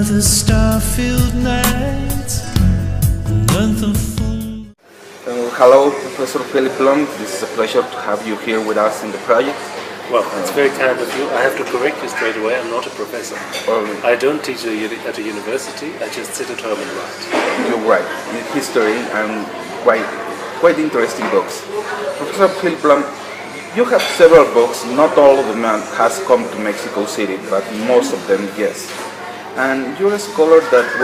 the star-filled nights, month of full. Hello, Professor Philipp Blom. This is a pleasure to have you here with us in the project. Well, it's very kind of you. I have to correct you straight away. I'm not a professor. I don't teach at a university. I just sit at home and write. You write in history and quite interesting books. Professor Philipp Blom, you have several books. Not all of them has come to Mexico City, but most of them, yes. And you're a scholar that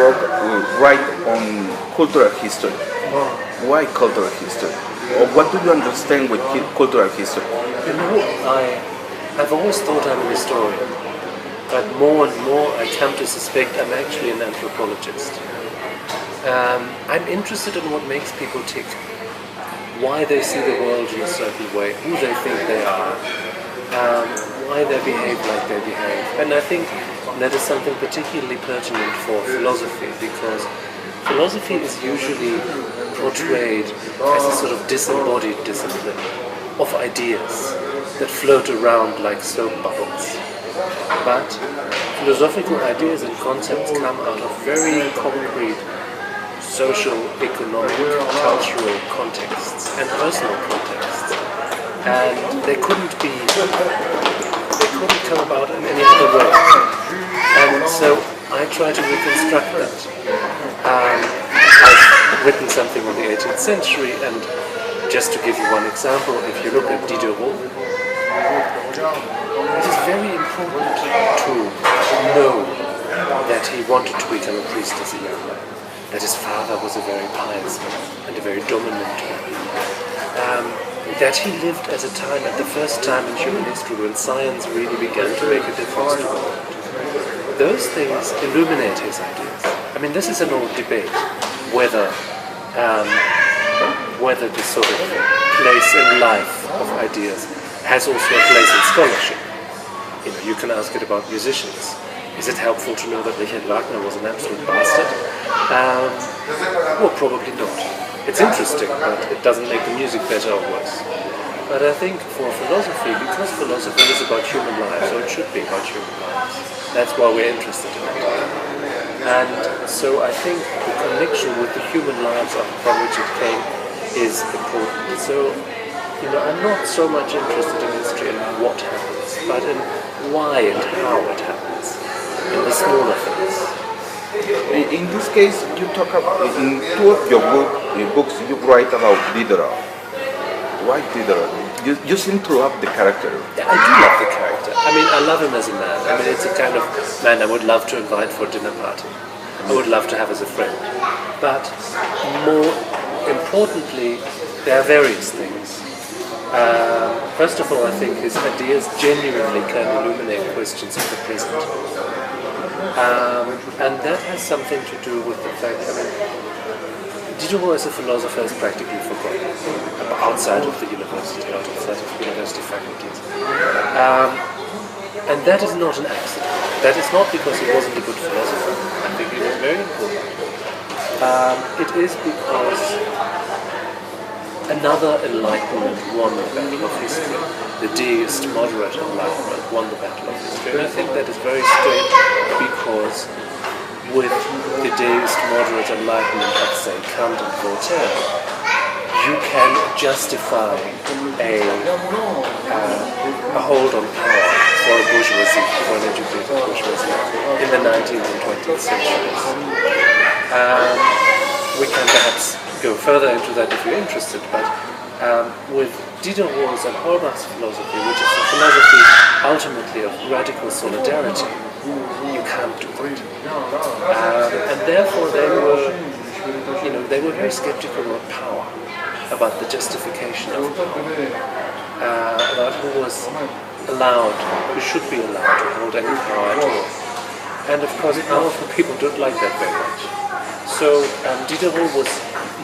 write on cultural history. Why cultural history? Or what do you understand with cultural history? You know, I've always thought I'm an historian, but more and more I come to suspect I'm actually an anthropologist. I'm interested in what makes people tick, why they see the world in a certain way, who they think they are, why they behave like they behave. And I think that is something particularly pertinent for philosophy, because philosophy is usually portrayed as a sort of disembodied discipline of ideas that float around like soap bubbles. But philosophical ideas and concepts come out of very concrete social, economic, cultural contexts and personal contexts. And they couldn't come about in any other way. And so I try to reconstruct that. I've written something in the 18th century, and just to give you one example, if you look at Diderot, it is very important to know that he wanted to become a priest as a young man, that his father was a very pious man and a very dominant man, that he lived at a time, at the first time in human history, when science really began to make a difference to the world. Those things illuminate his ideas. I mean, this is an old debate, whether this sort of place in life of ideas has also a place in scholarship. You know, you can ask it about musicians. Is it helpful to know that Richard Wagner was an absolute bastard? Well, probably not. It's interesting, but it doesn't make the music better or worse. But I think for philosophy, because philosophy is about human lives, or it should be about human lives, that's why we're interested in it. And so I think the connection with the human lives from which it came is important. So, you know, I'm not so much interested in history and what happens, but in why and how it happens, in the smaller things. In this case, you talk about, in two of your books, you write about Diderot. Why Diderot? You seem to love the character. Yeah, I do love the character. I mean, I love him as a man. I mean, it's a kind of man I would love to invite for a dinner party. I would love to have as a friend. But more importantly, there are various things. First of all, I think his ideas genuinely can illuminate questions of the present. And that has something to do with the fact, I mean, Diderot as a philosopher is practically forgotten outside of the university, outside of university faculties. And that is not an accident. That is not because he wasn't a good philosopher. I think he was very important. It is because another Enlightenment won the battle of history. The deist, moderate Enlightenment won the battle of history. And I think that is very strange because with the deist, moderate Enlightenment of, say, Kant and Voltaire, you can justify a hold on power for a bourgeoisie, for an educated bourgeoisie, in the 19th and 20th centuries. We can perhaps go further into that if you're interested, but with Diderot's and Holbach's philosophy, which is a philosophy ultimately of radical solidarity, you can't do that. And therefore they were very skeptical about power, about the justification of power, about who was allowed, who should be allowed to hold any power at all. And of course, powerful people don't like that very much. So Diderot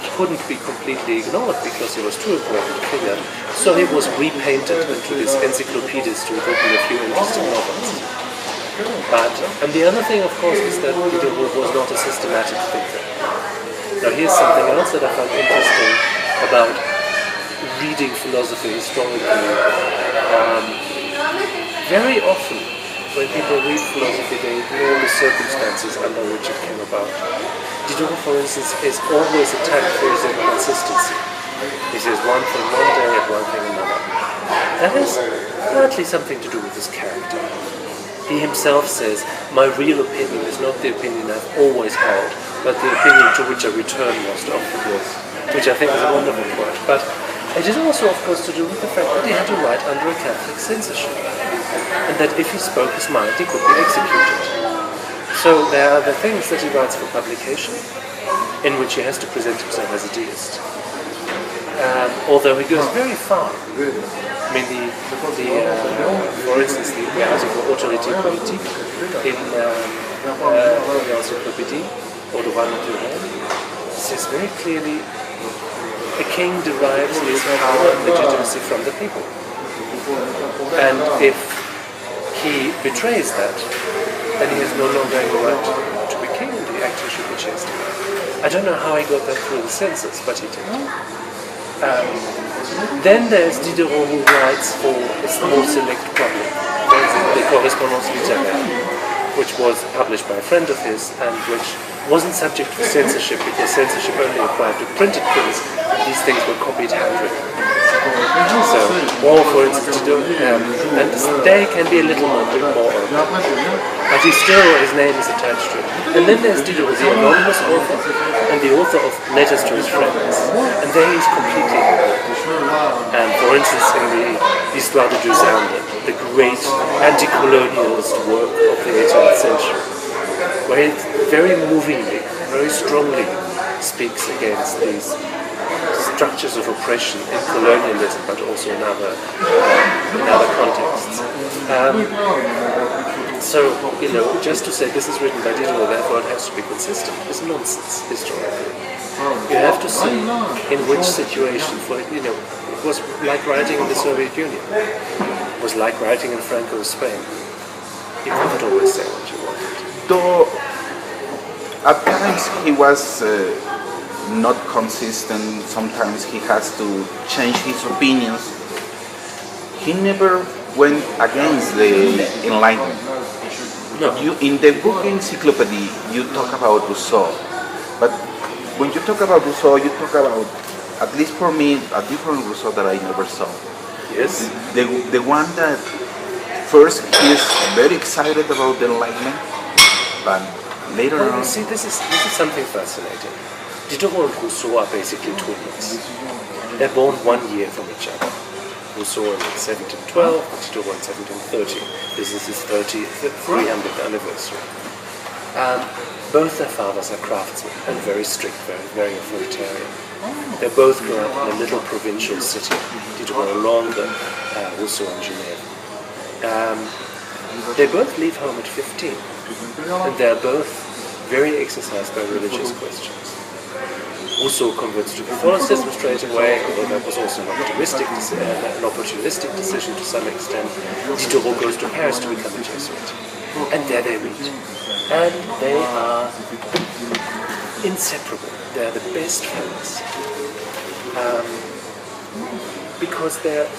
he couldn't be completely ignored because he was too important a figure. So he was repainted into this encyclopedist who wrote a few interesting novels. And the other thing, of course, is that Diderot was not a systematic thinker. Now here's something else that I found interesting about reading philosophy historically. Very often, when people read philosophy, they ignore the circumstances under which it came about. Diderot, for instance, is always attacked for his inconsistency. He says one thing one day and one thing another. That has partly something to do with his character. He himself says, my real opinion is not the opinion I've always held, but the opinion to which I return most often. Which I think is a wonderful quote. But it is also, of course, to do with the fact that he had to write under a Catholic censorship, and that if he spoke his mind, he could be executed. So there are the things that he writes for publication, in which he has to present himself as a deist. Although he goes very far. I mean, for instance, the article Autorité politique in l'Encyclopédie, or the one naturel, says very clearly, a king derives his power and legitimacy from the people. And if he betrays that, then he has no longer any right to be king, and he actually should be chastened. I don't know how he got that through the census, but he did. Then there's Diderot, who writes for a small select public. For instance, the Correspondance littéraire, which was published by a friend of his, and which wasn't subject to censorship, because censorship only applied to printed prints, and these things were copied handwritten. So, or for instance, and they can be a little more open, but his name is attached to it. And then there's Diderot, the anonymous author, and the author of letters to his friends, and there he's completely open. And for instance, in the Histoire de Dusande, the great anti-colonialist work of the 18th century, where he very movingly, very strongly speaks against these structures of oppression in colonialism, but also in other contexts. So, just to say this is written by Diderot, therefore it has to be consistent, is nonsense historically. You have to see in which situation, it was like writing in the Soviet Union. It was like writing in Franco's Spain. You can't always say what you wanted. Though at times he was not consistent, sometimes he has to change his opinions, he never went against the Enlightenment. No. In the book Encyclopedia, you talk about Rousseau, but when you talk about Rousseau, you talk about, at least for me, a different Rousseau that I never saw. Yes. The one that first is very excited about the Enlightenment, but later on... See, this is something fascinating. Diderot and Rousseau are basically twins. They're born 1 year from each other. Rousseau in 1712, Diderot in 1730. This is his 300th anniversary. Both their fathers are craftsmen and very strict, very authoritarian. They both grew up in a little provincial city, Diderot longer, Rousseau in Geneva. They both leave home at 15, and they're both very exercised by religious questions. Rousseau converts to Catholicism straight away, although that was also an opportunistic decision to some extent. Diderot goes to Paris to become a Jesuit. And there they meet. And they are inseparable. They are the best friends. Because they're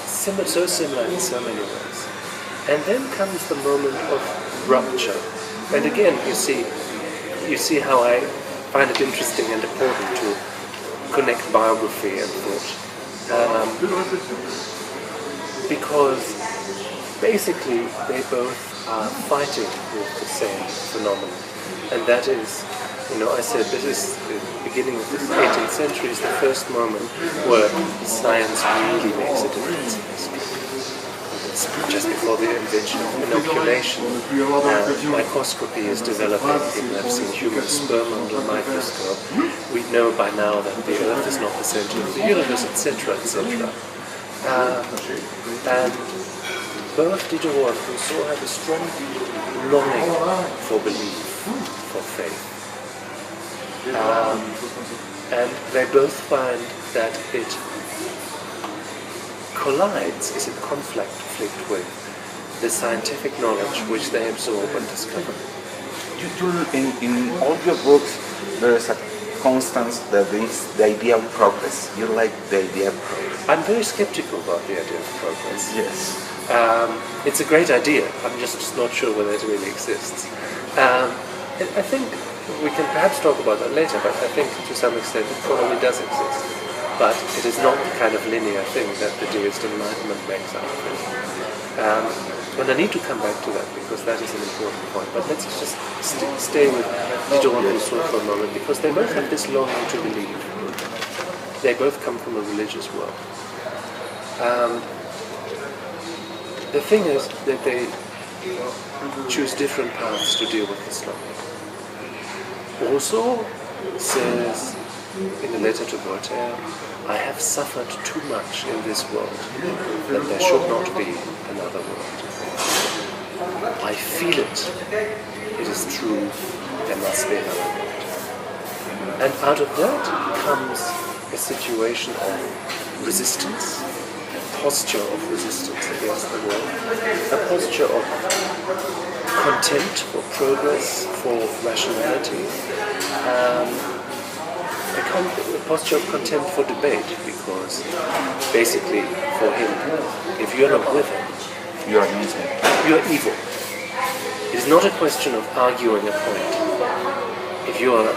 so similar in so many ways. And then comes the moment of rupture. And again, you see how I find it interesting and important to connect biography and thought. Because basically they both are fighting with the same phenomenon. And that is, I said this is the beginning of the 18th century, is the first moment where science really makes a difference in history. It's just before the invention of inoculation, microscopy is developing. People have seen human sperm under a microscope. We know by now that the Earth is not the center of the universe, etc., etc. And both Diderot and Rousseau have a strong longing for belief, for faith. And they both find that it collides, is in conflict with the scientific knowledge which they absorb and discover. In all your books, there is a Constance, that is the idea of progress. You like the idea of progress. I'm very skeptical about the idea of progress. Yes. It's a great idea. I'm just not sure whether it really exists. I think we can perhaps talk about that later, but I think to some extent it probably does exist. But it is not the kind of linear thing that the deist Enlightenment makes out of it. And I need to come back to that because that is an important point. But let's just stay with Diderot and Rousseau for a moment, because they both have this longing to believe. They both come from a religious world. The thing is that they choose different paths to deal with this longing. Rousseau says in a letter to Voltaire, I have suffered too much in this world that there should not be another world. I feel it. It is true. There must be another world. And out of that comes a situation of resistance, a posture of resistance against the world, a posture of contempt for progress, for rationality, a posture of contempt for debate, because basically for him, if you're not with him, You are evil. you're evil. It is not a question of arguing a point. If you are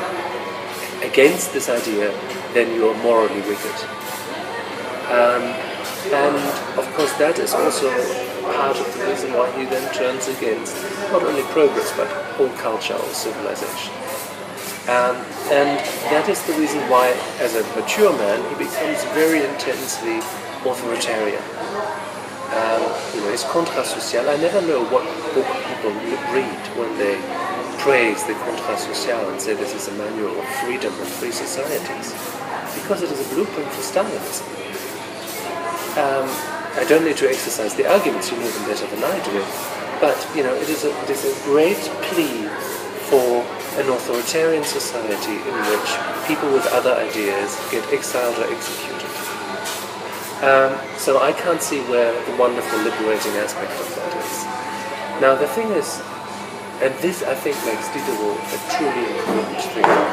against this idea, then you are morally wicked. And of course that is also part of the reason why he then turns against not only progress but whole culture or civilization. And that is the reason why, as a mature man, he becomes very intensely authoritarian. His Contrat Social, I never know what book people read when they praise the Contrat Social and say this is a manual of freedom and free societies, because it is a blueprint for Stalinism. I don't need to exercise the arguments, you know them better than I do, but it is a great plea for an authoritarian society in which people with other ideas get exiled or executed. So I can't see where the wonderful liberating aspect of that is. Now the thing is, and this I think makes Diderot a truly important thinker.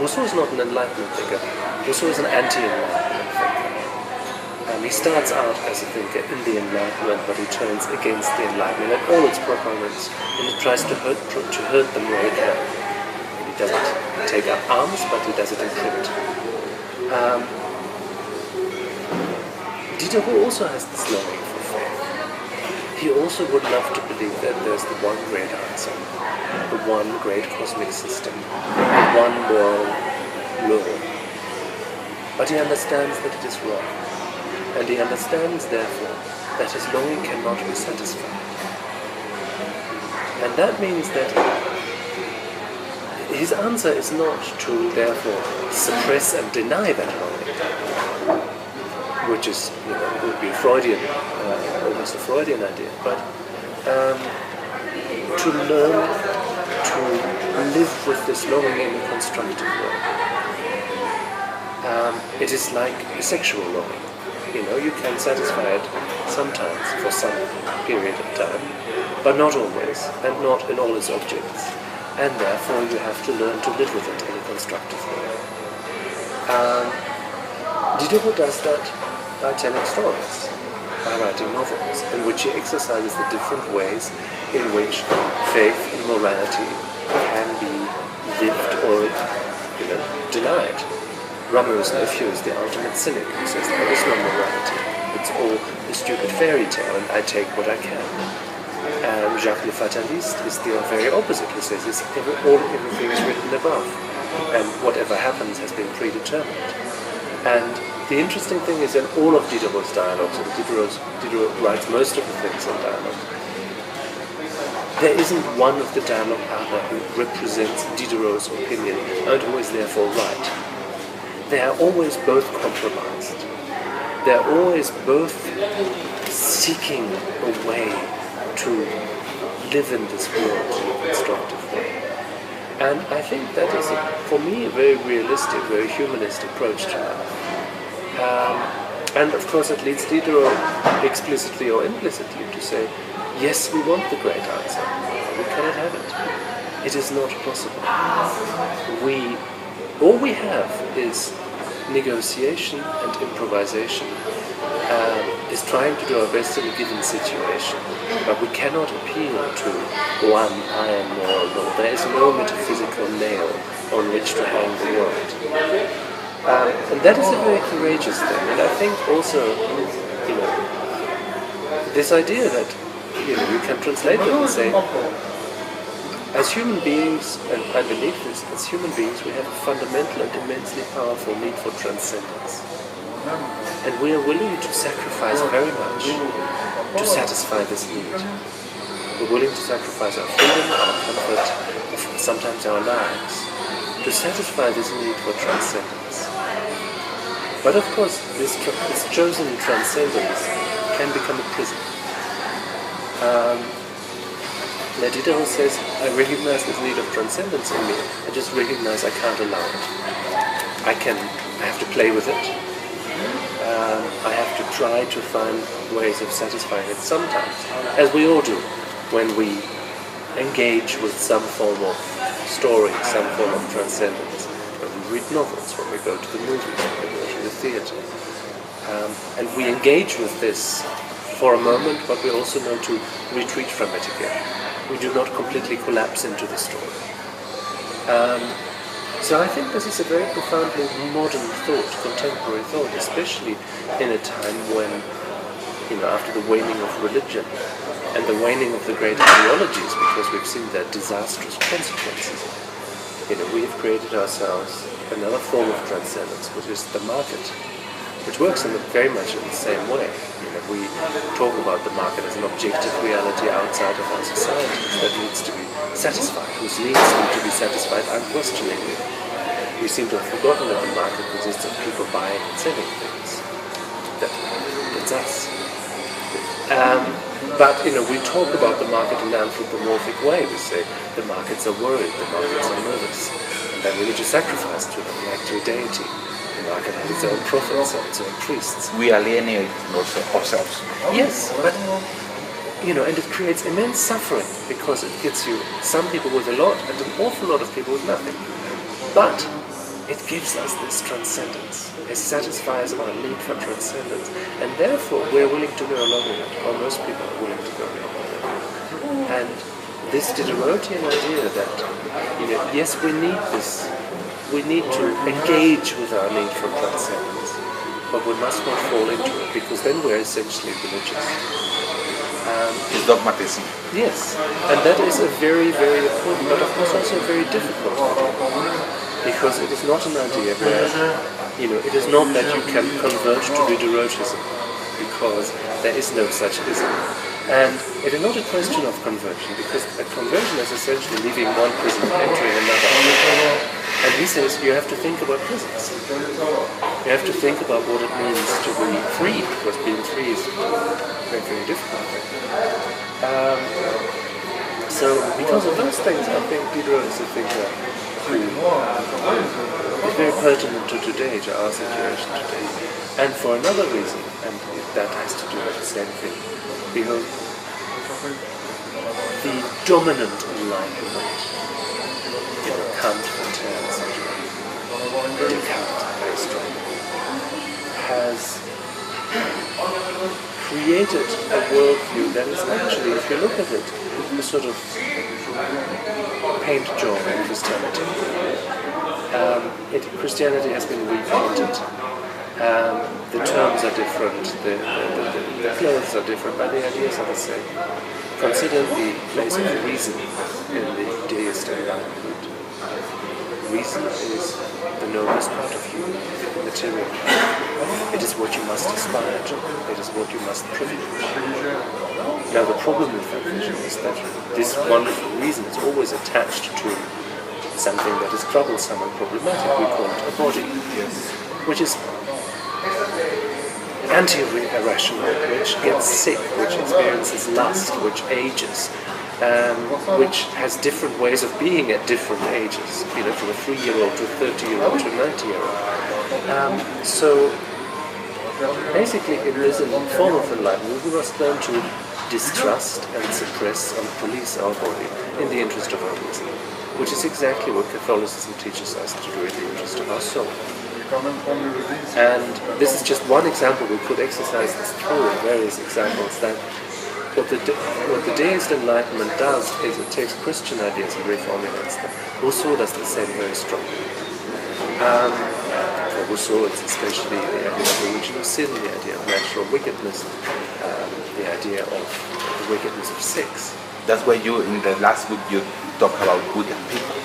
Rousseau is not an Enlightenment thinker. Rousseau is an anti-Enlightenment thinker. He starts out as a thinker in the Enlightenment, but he turns against the Enlightenment and all its proponents, and he tries to hurt them where he can. And he doesn't take up arms, but he does it in print. Diderot also has this longing for faith. He also would love to believe that there's the one great answer, the one great cosmic system, the one moral law. But he understands that it is wrong. And he understands, therefore, that his longing cannot be satisfied. And that means that his answer is not to, therefore, suppress and deny that longing, which is, would be Freudian, almost a Freudian idea, but to learn to live with this longing in a constructive way. It is like a sexual longing. You can satisfy it sometimes for some period of time, but not always, and not in all its objects. And therefore you have to learn to live with it in a constructive way. Diderot does that by telling stories, by writing novels, in which he exercises the different ways in which faith and morality can be lived or denied. Romeo's nephew is the ultimate cynic who says there is no morality. It's all a stupid fairy tale and I take what I can. Jacques le Fataliste is the very opposite, who says everything is written above and whatever happens has been predetermined. And the interesting thing is in all of Diderot's dialogues, and Diderot writes most of the things in dialogue, there isn't one of the dialogue partner who represents Diderot's opinion and who is therefore right. They are always both compromised. They are always both seeking a way to live in this world in a constructive way. And I think that is, for me, a very realistic, very humanist approach to life. And of course it leads Diderot explicitly or implicitly to say, yes, we want the great answer, we cannot have it. It is not possible. We All we have is negotiation and improvisation, is trying to do our best in a given situation, but we cannot appeal to one iron moral law. There is no metaphysical nail on which to hang the world. And that is a very courageous thing, and I think also, this idea that, you can translate that and say, as human beings, and I believe this, as human beings we have a fundamental and immensely powerful need for transcendence. And we are willing to sacrifice very much to satisfy this need. We're willing to sacrifice our freedom, our comfort, sometimes our lives, to satisfy this need for transcendence. But of course, this chosen transcendence can become a prison. Diderot says, I recognize this need of transcendence in me, I just recognize I can't allow it. I have to play with it. I have to try to find ways of satisfying it sometimes, as we all do, when we engage with some form of story, some form of transcendence, when we read novels, when we go to the movies, when we go to the theatre. And we engage with this for a moment, but we also know to retreat from it again. We do not completely collapse into the story. So I think this is a very profoundly modern thought, contemporary thought, especially in a time when, after the waning of religion and the waning of the great ideologies, because we've seen their disastrous consequences, we have created ourselves another form of transcendence, which is the market, which works very much in the same way. We talk about the market as an objective reality outside of our societies that needs to be satisfied, whose needs need to be satisfied unquestioningly. We seem to have forgotten that the market consists of people buying and selling things. That's us. But we talk about the market in an anthropomorphic way. We say the markets are worried, the markets are nervous, and then we need to sacrifice to them like to a deity. The market has its own prophets and its own priests. We alienate ourselves. Yes, but and it creates immense suffering because it gets you some people with a lot and an awful lot of people with nothing. But it gives us this transcendence. It satisfies our need for transcendence, and therefore we're willing to go along with it, or most people are willing to go along with it. And this Diderotian idea that yes, we need this. We need to engage with our need for transcendence, but we must not fall into it, because then we're essentially religious. It's dogmatism. Yes, and that is a very, very important, but of course also a very difficult idea, because it is not an idea where, it is not that you can convert to Diderotism, because there is no such ism. And it is not a question of conversion, because a conversion is essentially leaving one prison and entering another. And he says you have to think about prisons. You have to think about what it means to be free, because being free is very, very difficult. So because of those things, I think Diderot is a figure who is very pertinent to today, to our situation today. And for another reason, and that has to do with the same thing, because the dominant enlightenment, Kant, Voltaire, etc., Descartes, Aristotle, has created a worldview that is actually, if you look at it, a sort of paint job in Christianity. Christianity has been repainted. The terms are different, the clothes are different, but the ideas are the same. Consider the place of reason in the deist enlightenment. Reason is the noblest part of you, material. It is what you must aspire to. It is what you must privilege. Now the problem with that vision is that this wonderful reason is always attached to something that is troublesome and problematic. We call it a body, which is anti-irrational, which gets sick, which experiences lust, which ages, which has different ways of being at different ages, from a 3-year-old to a 30-year-old to a 90-year-old. So basically in this form of enlightenment, we must learn to distrust and suppress and police our body in the interest of our reason. which is exactly what Catholicism teaches us to do in the interest of our soul. And this is just one example. We could exercise this through in various examples, that what the deist Enlightenment does is it takes Christian ideas and reformulates them. Rousseau does the same very strongly. For Rousseau, it's especially the idea of original sin, the idea of natural wickedness, the idea of the wickedness of sex. That's why you, in the last book, you talk about wicked people.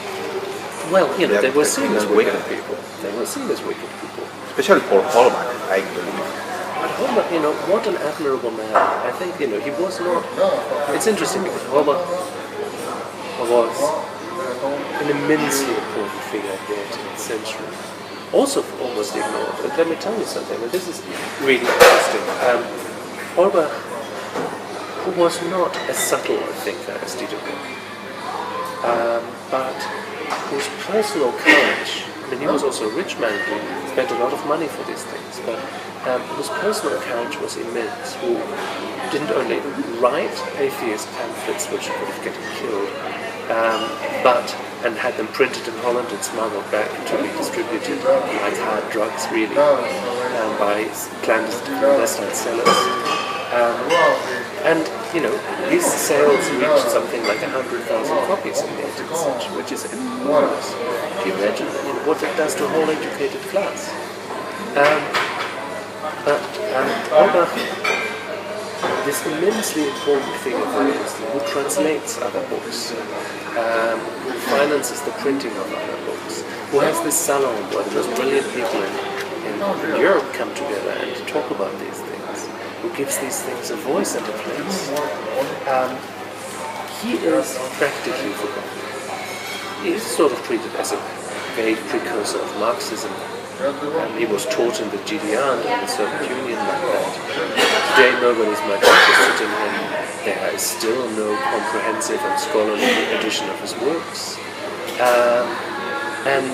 Well, you know, they were seen as wicked people. They were seen as wicked people. Especially for Holbach, I believe. But Holbach, you know, what an admirable man. I think, you know, he was not... It's interesting because Holbach was an immensely important figure in the 18th century. Also almost ignored. And let me tell you something, and this is really interesting. Holbach was not as subtle a thinker as Diderot, but his personal courage, I mean, he was also a rich man who spent a lot of money for these things, but his personal courage was immense, who didn't only write atheist pamphlets which could have gotten killed, and had them printed in Holland and smuggled back to be distributed like hard drugs, really, by clandestine sellers. And, you know, his sales reached something like 100,000 copies in the 18th century, which is enormous. If you imagine what it does to a whole educated class. But Holbach, this immensely important figure, for instance, who translates other books, who finances the printing of other books, who has this salon where the most brilliant people in Europe come together and talk about these things, who gives these things a voice and a place. He is practically forgotten. He is sort of treated as a vague precursor of Marxism. He was taught in the GDR and in the Soviet Union like that. Today nobody is much interested in him. There is still no comprehensive and scholarly edition of his works. And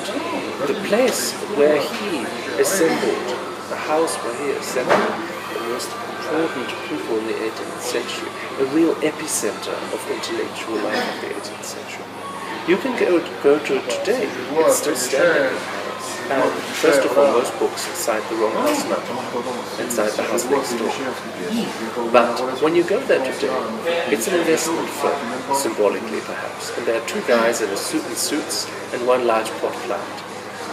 the place where he assembled, the house where he assembled the most important people in the 18th century, a real epicenter of intellectual life of the 18th century. You can go to it today, it's still standing. First of all, most books cite the wrong house number and cite the house next door. But when you go there today, it's an investment firm, symbolically perhaps, and there are two guys in suits and one large pot plant.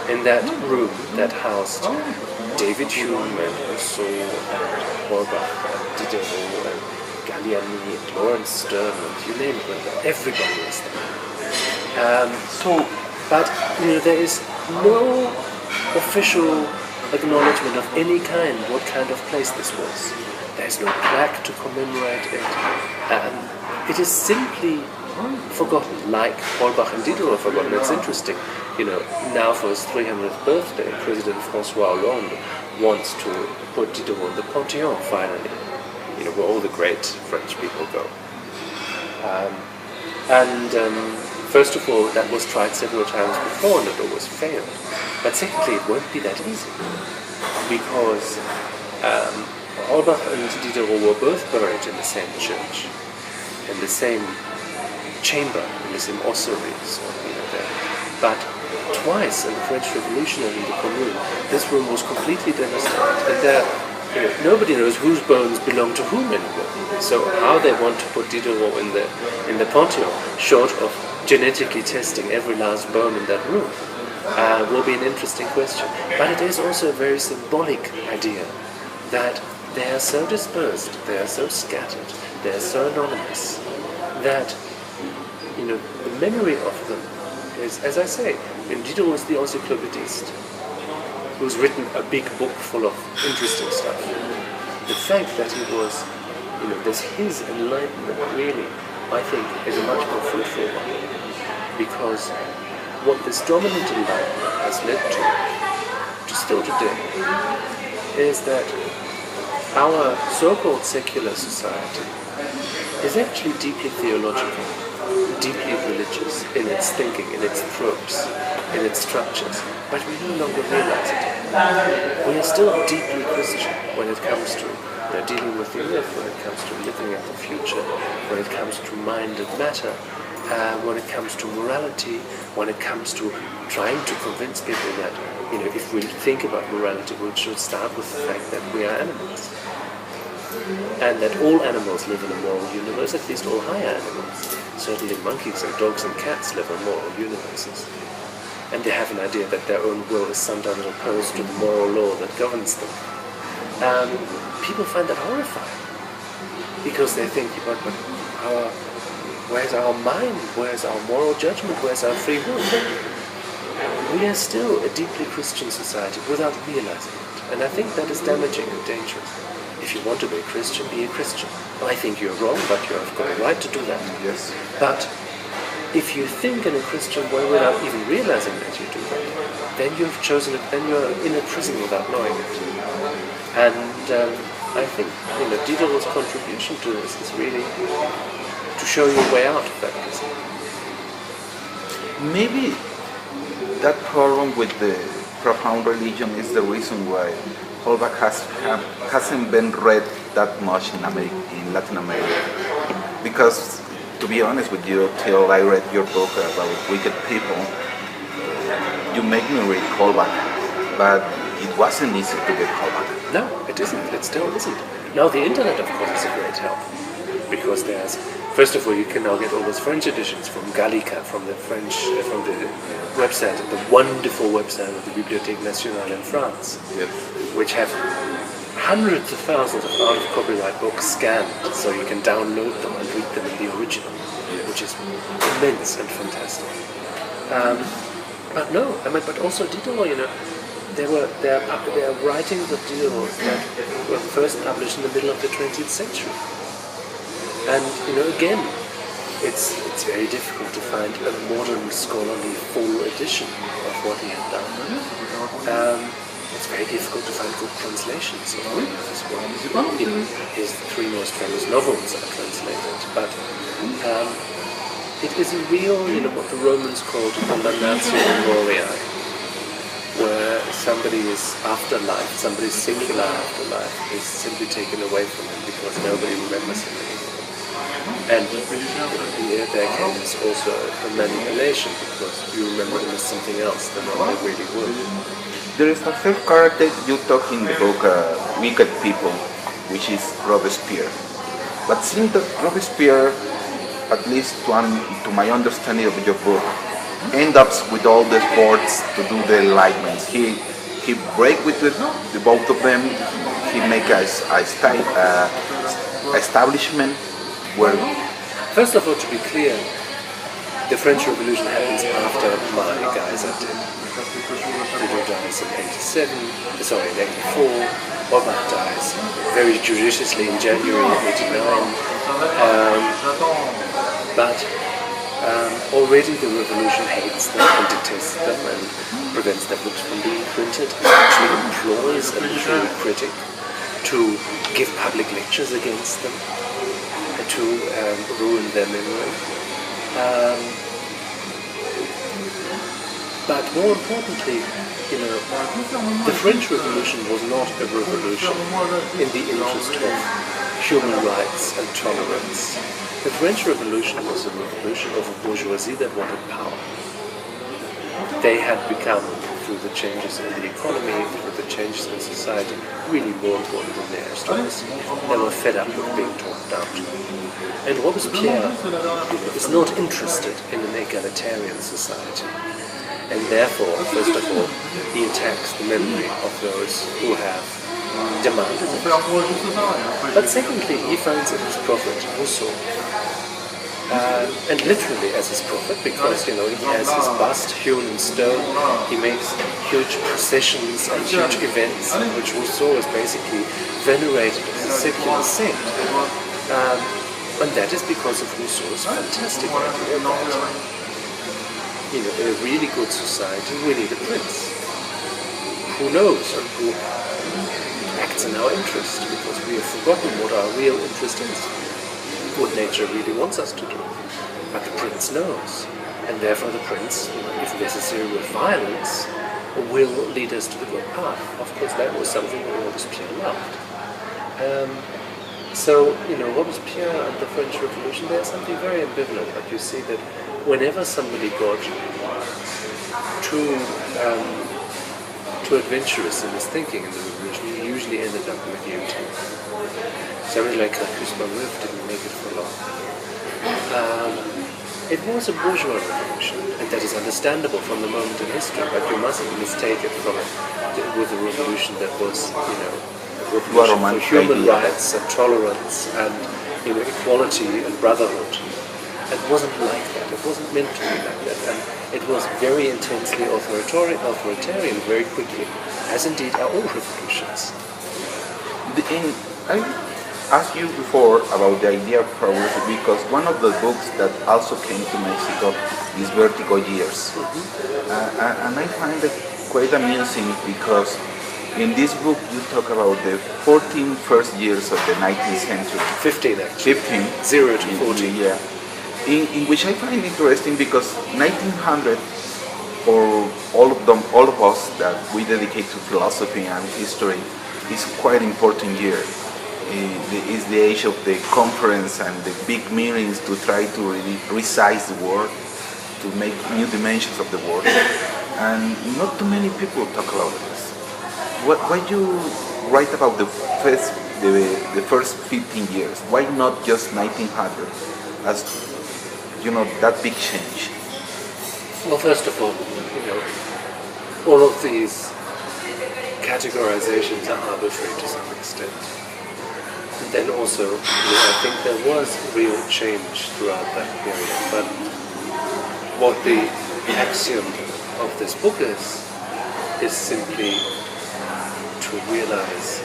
In that room that housed David Hume and Rousseau and Holbach and Diderot and Galliani and Lawrence Stern and you name it, everybody is there. But you know, there is no official acknowledgement of any kind what kind of place this was. There is no plaque to commemorate it. It is simply forgotten, like Holbach and Diderot are forgotten. It's interesting, you know, now for his 300th birthday, President François Hollande wants to put Diderot in the Panthéon finally, you know, where all the great French people go. First of all, that was tried several times before and it always failed. But secondly, it won't be that easy, because Holbach and Diderot were both buried in the same church, in the same chamber, in the same ossuary, so, you know, there. But twice in the French Revolution and in the Commune, this room was completely devastated, and there, you know, nobody knows whose bones belong to whom anymore. So how they want to put Diderot in the Panthéon, short of genetically testing every last bone in that room, will be an interesting question. But it is also a very symbolic idea that they are so dispersed, they are so scattered, they are so anonymous, that, you know, the memory of them is, as I say, Diderot was the encyclopedist who's written a big book full of interesting stuff. The fact that he was, you know, there's his enlightenment really, I think, is a much more fruitful one. Because what this dominant enlightenment has led to still today, is that our so-called secular society is actually deeply theological, deeply religious in its thinking, in its tropes, in its structures, but we no longer realize it. We are still deeply Christian when it comes to dealing with the earth, when it comes to living at the future, when it comes to mind and matter, when it comes to morality, when it comes to trying to convince people that, if we think about morality, we should start with the fact that we are animals. And that all animals live in a moral universe, at least all higher animals. Certainly monkeys and dogs and cats live in moral universes. And they have an idea that their own will is sometimes opposed to the moral law that governs them. People find that horrifying, because they think, but where's our mind? Where's our moral judgment? Where's our free will? We are still a deeply Christian society without realizing it. And I think that is damaging and dangerous. If you want to be a Christian, be a Christian. I think you're wrong, but you have got a right to do that. Yes. But if you think in a Christian way without even realizing that you do that, then you've chosen it, then you're in a prison without knowing it. And I think Diderot's contribution to this is really to show you a way out of that prison. Maybe that problem with the profound religion is the reason why Holbach hasn't been read that much in Latin America. Because, to be honest with you, till I read your book about wicked people, you make me read Holbach, but it wasn't easy to get Holbach. No, it isn't. It still isn't. Now, the internet, of course, is a great help, because there's, first of all, you can now get all those French editions from Gallica, from the French, from the website, the wonderful website of the Bibliothèque Nationale in France, Yes. which have hundreds of thousands of out-of-copyright books scanned, so you can download them and read them in the original, which is immense and fantastic. But no, but also Diderot, there are writings of Diderot that were first published in the middle of the 20th century. And, again, it's very difficult to find a modern scholarly full edition of what he had done. It's very difficult to find good translations of his work. His three most famous novels are translated, but it is a real, what the Romans called the damnatio memoriae, where somebody's afterlife, somebody's singular afterlife is simply taken away from him because nobody remembers him anymore. And there comes also a manipulation, because you remember them as something else than what they really were. There is a third character you talk in the book, Wicked People, which is Robespierre. But seems that Robespierre, at least to my understanding of your book, ends up with all the efforts to do the enlightenments. He break with the both of them. He make a establishment where. First of all, to be clear, the French Revolution happens after my guys are dead. Diderot dies in 84. Holbach dies very judiciously in January 89. But already the revolution hates them and detests them and prevents their books from being printed, and actually employs a literary critic to give public lectures against them and to ruin their memory. But more importantly, the French Revolution was not a revolution in the interest of human rights and tolerance. The French Revolution was a revolution of a bourgeoisie that wanted power. They had become, through the changes in the economy, through the changes in society, really more important than the aristocracy. They were fed up with being talked down to. And Robespierre is not interested in an egalitarian society. And therefore, first of all, he attacks the memory of those who have demanded it. But secondly, he finds as his prophet Rousseau. And literally as his prophet, because he has his bust hewn in stone. He makes huge processions and huge events in which Rousseau is basically venerated as a secular saint. And that is because of Rousseau's fantastic idea that in a really good society we need a prince who knows and who acts in our interest, because we have forgotten what our real interest is, what nature really wants us to do. But the prince knows, and therefore the prince, if necessary with violence, will lead us to the good path. Of course, that was something that Robespierre loved. So, what was Pierre and the French Revolution? There's something very ambivalent. Like you see that whenever somebody got too adventurous in his thinking in the revolution, he usually ended up in the guillotine. Somebody like Marx didn't make it for long. It was a bourgeois revolution, and that is understandable from the moment in history, but you mustn't mistake it with a revolution that was, revolution for human rights and tolerance and equality and brotherhood. It wasn't like that. It wasn't meant to be like that. And it was very intensely authoritarian very quickly, as indeed are all revolutions. I asked you before about the idea of progress because one of the books that also came to Mexico is Vertigo Years. And I find it quite amusing because in this book you talk about the 14 first years of the 19th century. 15 actually. 15. 0 to 14. Yeah. In which I find interesting because 1900 for all of us that we dedicate to philosophy and history is quite an important year. It's the age of the conference and the big meetings to try to really resize the world, to make new dimensions of the world. And not too many people talk about this. Why do you write about the first 15 years? Why not just 1900 as that big change? Well, first of all, all of these categorizations are arbitrary to some extent. And then also, I think there was real change throughout that period. But what the axiom of this book is simply to realize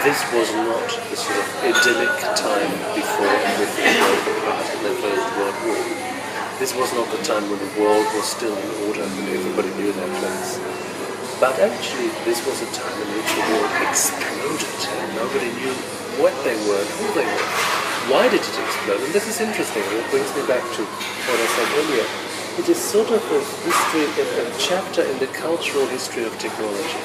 this was not the sort of idyllic time before everything broke apart in the First World War. This was not the time when the world was still in order and everybody knew their place. But actually, this was a time in which the world exploded and nobody knew what they were and who they were. Why did it explode? And this is interesting, and it brings me back to what I said earlier. It is sort of a history, a chapter in the cultural history of technology.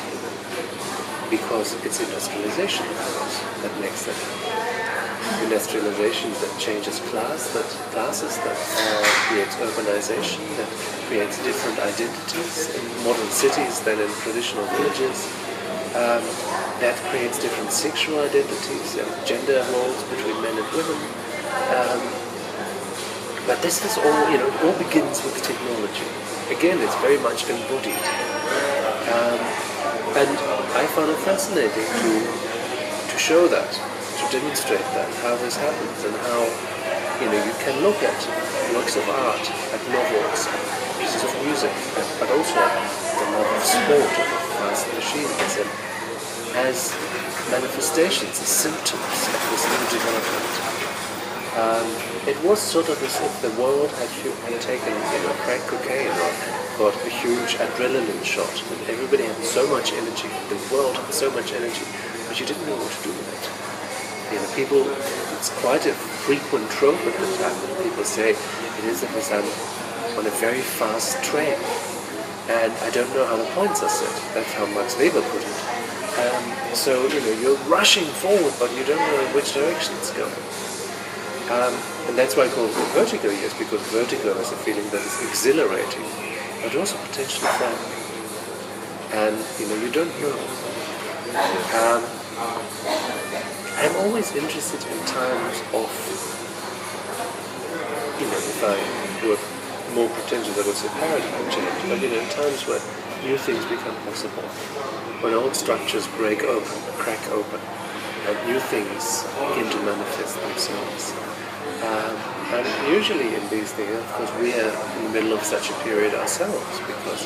Because it's industrialization, of course, that makes that happen. Industrialization that changes classes, that creates urbanization, that creates different identities in modern cities than in traditional villages, that creates different sexual identities and gender roles between men and women. But this is all, it all begins with technology. Again, it's very much embodied. And I found it fascinating to show that, to demonstrate that, how this happens and how, you can look at works of art, at novels, pieces of music, but also the love of sport, of fast machines, and as manifestations, as symptoms of this new development. It was sort of as if the world had taken crack cocaine or got a huge adrenaline shot, and everybody had so much energy, the world had so much energy, but you didn't know what to do with it. People, it's quite a frequent trope at the time when people say it is as if I'm on a very fast train, and I don't know how the points are set. That's how Max Weber put it. So, you're rushing forward, but you don't know in which direction it's going. And that's why I call it vertigo years, because vertigo is a feeling that is exhilarating, but also potentially frightening. And, you don't know. I'm always interested in times of, if I were more pretentious, I would say paradigm change, but times where new things become possible, when old structures break open, crack open, and new things begin to manifest themselves. And usually in these things, of course, we are in the middle of such a period ourselves, because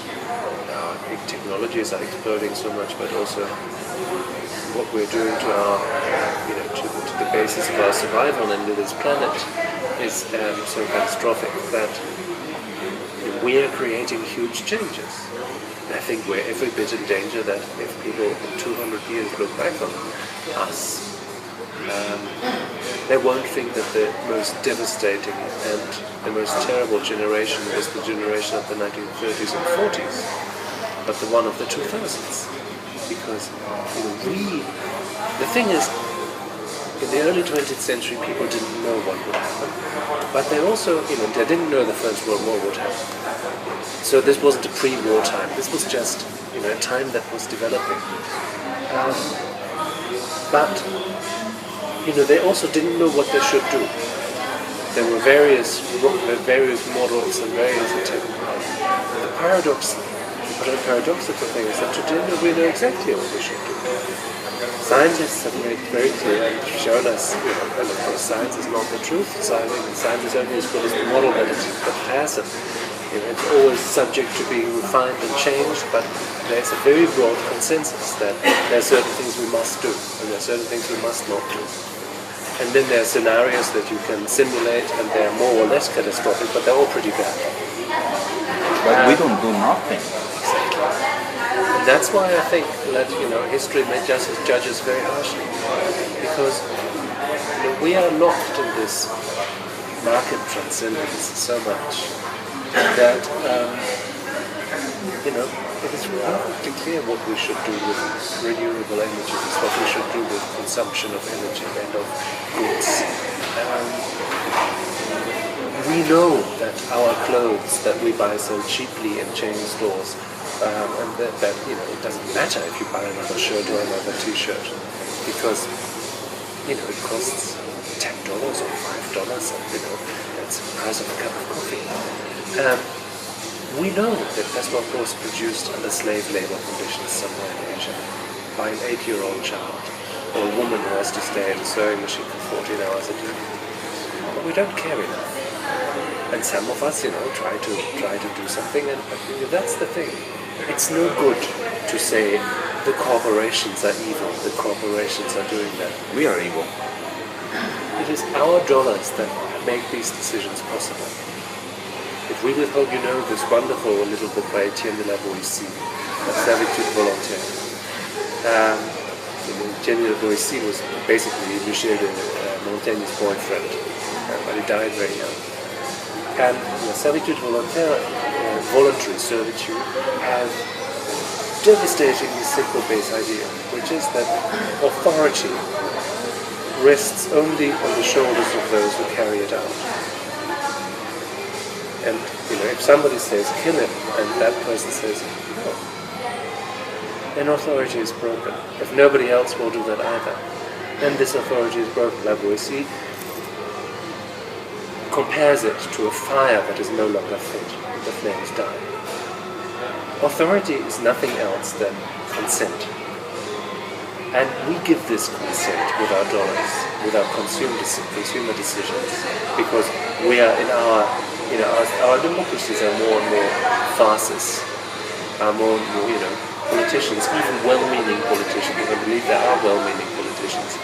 our big technologies are exploding so much, but also what we're doing to our, to the basis of our survival and to this planet is so catastrophic that we are creating huge changes. I think we're every bit in danger that if people in 200 years look back on us, they won't think that the most devastating and the most terrible generation was the generation of the 1930s and 40s, but the one of the 2000s. Because we the thing is, in the early 20th century, people didn't know what would happen, but they also, they didn't know the First World War would happen. So this wasn't a pre-war time. This was just, a time that was developing. But they also didn't know what they should do. There were various models and various attempts. The paradoxical thing is that today we know exactly what we should do. Scientists have made very clear and shown us, and of course science is not the truth. Science is only as good as the model that it has. And, it's always subject to being refined and changed, but there's a very broad consensus that there are certain things we must do, and there are certain things we must not do. And then there are scenarios that you can simulate, and they're more or less catastrophic, but they're all pretty bad. But we don't do nothing. Exactly. And that's why I think that history may judge us very harshly, because we are locked in this market transcendence so much that it is perfectly clear what we should do with renewable energies, what we should do with consumption of energy and of goods. We know that our clothes that we buy so cheaply in chain stores, and that it doesn't matter if you buy another shirt or another t-shirt, because it costs $10 or $5, and that's the price of a cup of coffee. We know that that's what was produced under slave labor conditions somewhere in Asia by an 8-year-old child, or a woman who has to stay at a sewing machine for 14 hours a day. But we don't care enough. And some of us, try to do something, and that's the thing. It's no good to say the corporations are evil, the corporations are doing that. We are evil. It is our dollars that make these decisions possible. If we withhold, this wonderful little book by Etienne de la Boétie, Servitude Volontaire. Etienne de la Boétie was basically Michel de Montaigne's boyfriend, but he died very young. And Servitude Volontaire, voluntary servitude, has devastatingly simple base idea, which is that authority rests only on the shoulders of those who carry it out. And if somebody says kill him, and that person says no, then authority is broken. If nobody else will do that either, then this authority is broken. La Boétie compares it to a fire that is no longer fit, the flames die. Authority is nothing else than consent. And we give this consent with our dollars, with our consumer decisions, because we are in our democracies are more and more farces, are more and more, politicians, even well-meaning politicians, I believe there are well-meaning politicians,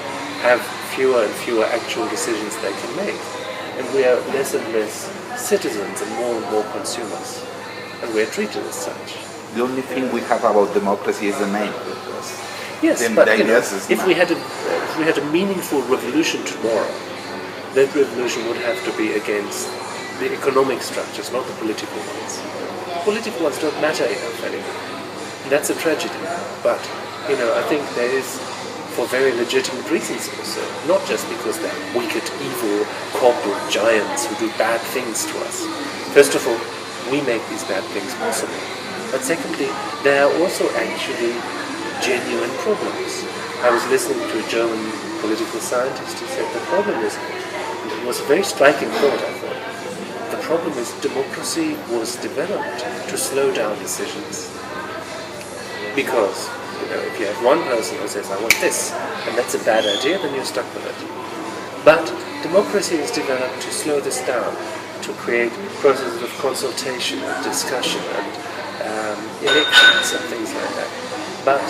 have fewer and fewer actual decisions they can make. And we are less and less citizens and more consumers. And we are treated as such. The only thing we have about democracy is the name. Yes, but if we had a meaningful revolution tomorrow, that revolution would have to be against the economic structures, not the political ones. Political ones don't matter enough anymore. That's a tragedy. But I think there is, for very legitimate reasons also, not just because they're wicked, evil corporate giants who do bad things to us. First of all, we make these bad things possible. But secondly, there are also actually genuine problems. I was listening to a German political scientist who said the problem is, it was a very striking thought, I thought, the problem is democracy was developed to slow down decisions. Because, if you have one person who says, I want this, and that's a bad idea, then you're stuck with it. But democracy is developed to slow this down, to create processes of consultation and discussion and elections and things like that. But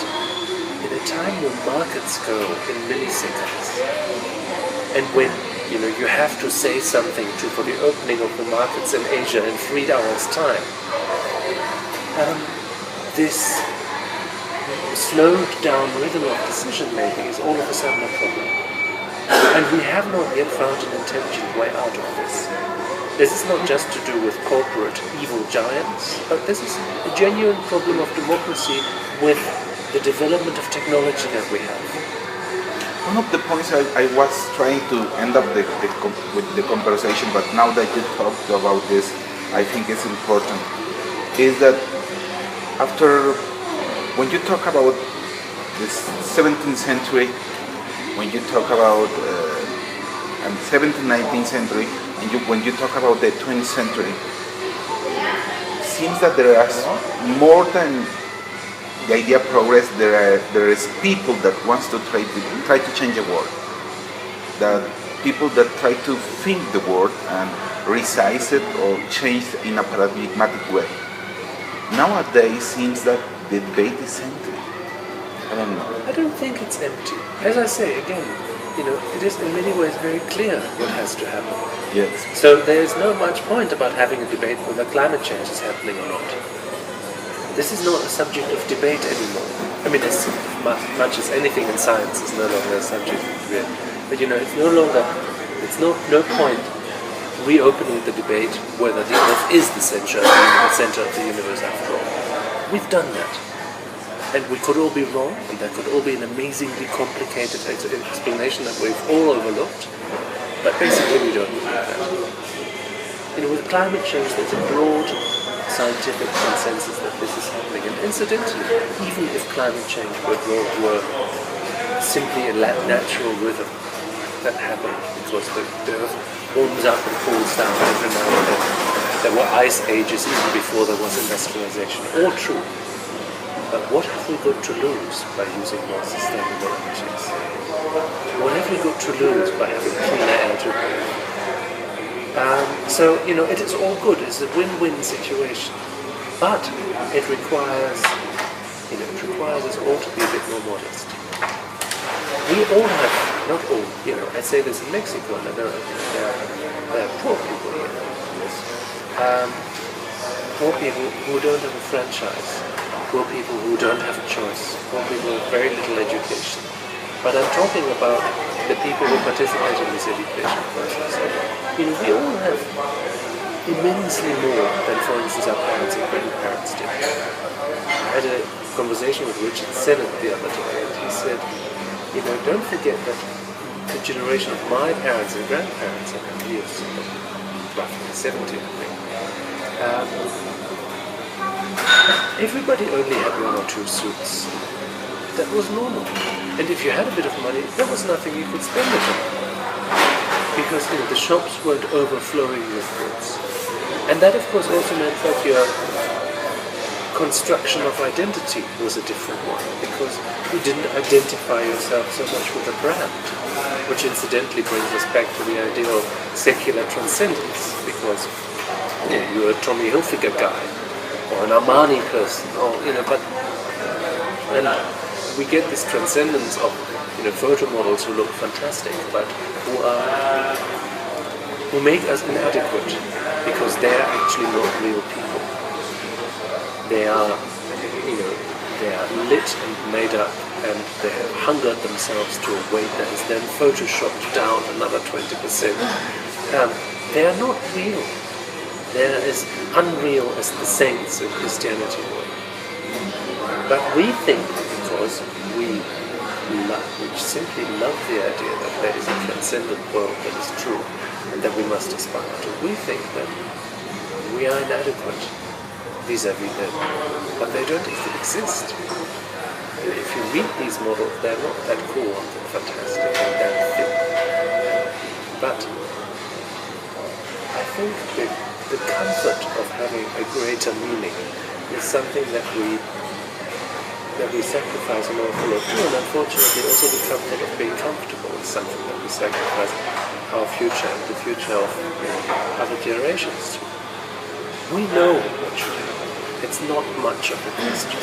in a time when markets go in milliseconds, and when you have to say something for the opening of the markets in Asia in 3 hours' time, this slowed down rhythm of decision making is all of a sudden a problem. And we have not yet found an intelligent way out of this. This is not just to do with corporate evil giants, but this is a genuine problem of democracy with the development of technology that we have. one of the points I was trying to end up with the conversation, but now that you talked about this, I think it's important, is that when you talk about the 17th century, when you talk about 17th, 19th century, and when you talk about the 20th century, it seems that there is more than the idea of progress. There is people that wants to try to change the world. That people that try to think the world and resize it or change in a paradigmatic way. Nowadays, it seems that the debate is empty. I don't know. I don't think it's empty. As I say again, it is in many ways very clear what has to happen. Yes. So there is no much point about having a debate whether climate change is happening or not. This is not a subject of debate anymore. I mean, as much as anything in science is no longer a subject of debate. But it's no point reopening the debate whether the Earth is the center of the universe after all. We've done that. And we could all be wrong, and there could all be an amazingly complicated explanation that we've all overlooked. But basically we don't need that. With climate change there's a broad scientific consensus that this is happening. And incidentally, even if climate change were simply a natural rhythm that happened because the Earth warms up and cools down every now and then, there were ice ages even before there was industrialization, all true. But what have we got to lose by using more sustainable energies? What have we got to lose by having cleaner air to breathe? So, it is all good. It's a win-win situation. But it requires us all to be a bit more modest. We all have, not all, I say this in Mexico, and there are poor people here. Poor people who don't have a franchise. Poor people who don't have a choice. Poor people with very little education. But I'm talking about the people who participate in this education process. We all have immensely more than, for instance, our parents and grandparents did. I had a conversation with Richard Sennett the other day, and he said, don't forget that the generation of my parents and grandparents, and he was roughly 70, I think, everybody only had one or two suits. That was normal. And if you had a bit of money, there was nothing you could spend it on. Because the shops weren't overflowing with goods. And that of course also meant that your construction of identity was a different one, because you didn't identify yourself so much with a brand, which incidentally brings us back to the idea of secular transcendence, because you're a Tommy Hilfiger guy, or an Armani person, or and we get this transcendence of photo models who look fantastic, but who make us inadequate because they are actually not real people. They are, they are lit and made up, and they have hungered themselves to a weight that is then photoshopped down another 20%. They are not real. They are as unreal as the saints in Christianity were. But we think, because we simply love the idea that there is a transcendent world that is true and that we must aspire to, we think that we are inadequate vis-a-vis them, but they don't exist. If you read these models, they're not that cool and fantastic and that thick. But I think the comfort of having a greater meaning is something that we sacrifice an awful lot too, and unfortunately also the comfort of being comfortable is something that we sacrifice our future and the future of other generations too. We know what should happen. It's not much of a question.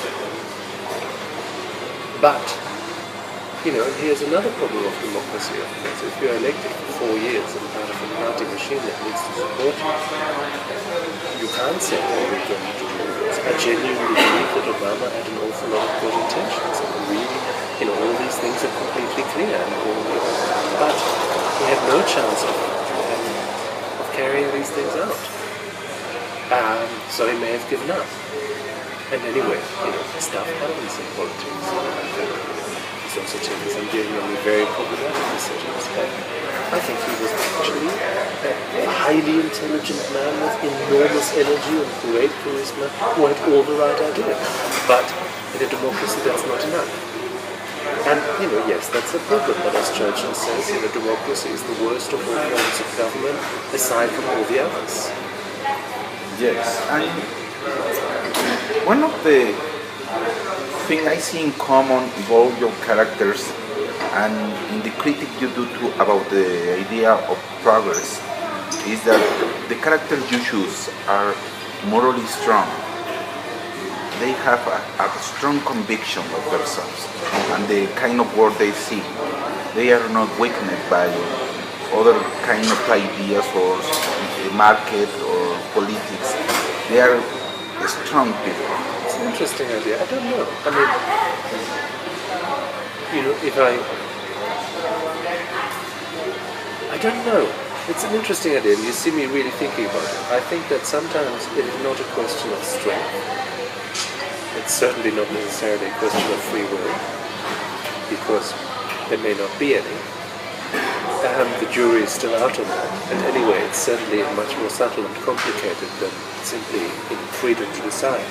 But, and here's another problem of democracy, of course. If you're elected for 4 years and part of a party machine that needs to support you, you can't say, we're going to do this. I genuinely believe that Obama had an awful lot of good intentions, and really, all these things are completely clear. But he had no chance of carrying these things out. So he may have given up. And anyway, stuff happens in politics. So taking some genuinely very problematic decisions. But I think he was actually a highly intelligent man with enormous energy and great charisma who had all the right ideas. But in a democracy, that's not enough. And, yes, that's a problem, but as Churchill says, democracy is the worst of all forms of government, aside from all the others. Yes, and one of the things I see in common with all your characters, and in the critic you do too about the idea of progress, is that the characters you choose are morally strong. They have a strong conviction of themselves and the kind of world they see. They are not weakened by other kind of ideas or the market or politics. They are strong people. It's an interesting idea. I don't know. I mean, I don't know. It's an interesting idea, and you see me really thinking about it. I think that sometimes it is not a question of strength. It's certainly not necessarily a question of free will, because there may not be any. The jury is still out on that, and anyway, it's certainly much more subtle and complicated than simply freedom to decide.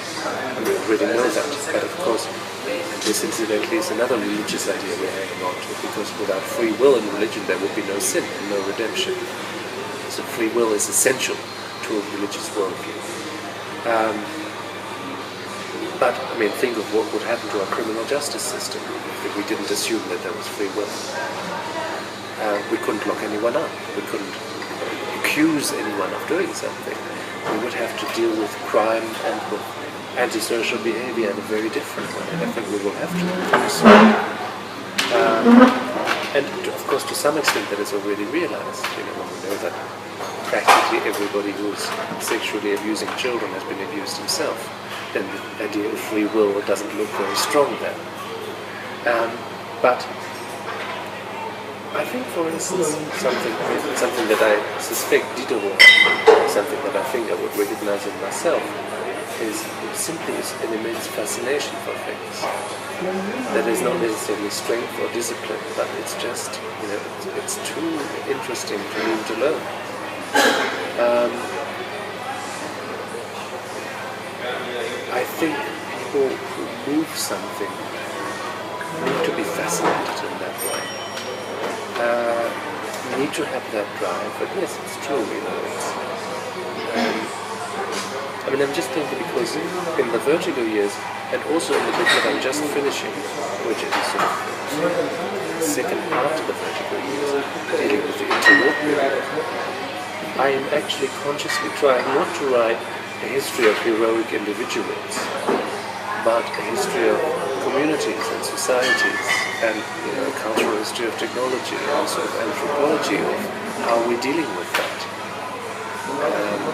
And we already know that, but of course, and this incidentally is another religious idea we're hanging on to, because without free will in religion there would be no sin and no redemption. So free will is essential to a religious worldview. But, I mean, think of what would happen to our criminal justice system if we didn't assume that there was free will. We couldn't lock anyone up. We couldn't accuse anyone of doing something. We would have to deal with crime and with antisocial behavior in a very different way. And I think we will have to do so. And of course, to some extent, that is already realized. When we know that practically everybody who's sexually abusing children has been abused himself, then the idea of free will doesn't look very strong then. But I think, for instance, something that I suspect Diderot, something that I think I would recognize in myself, is simply an immense fascination for things. That is not necessarily strength or discipline, but it's just, it's too interesting to me to learn. I think people who move something need to be fascinated in that way. Need to have that drive, but yes, it's true, I'm just thinking because in the Vertigo years, and also in the book that I'm just finishing, which is sort of the second part of the Vertigo years, dealing with the interwar period, I am actually consciously trying not to write a history of heroic individuals, but a history of communities and societies, and a cultural history of technology, and sort of anthropology of how we're dealing with that.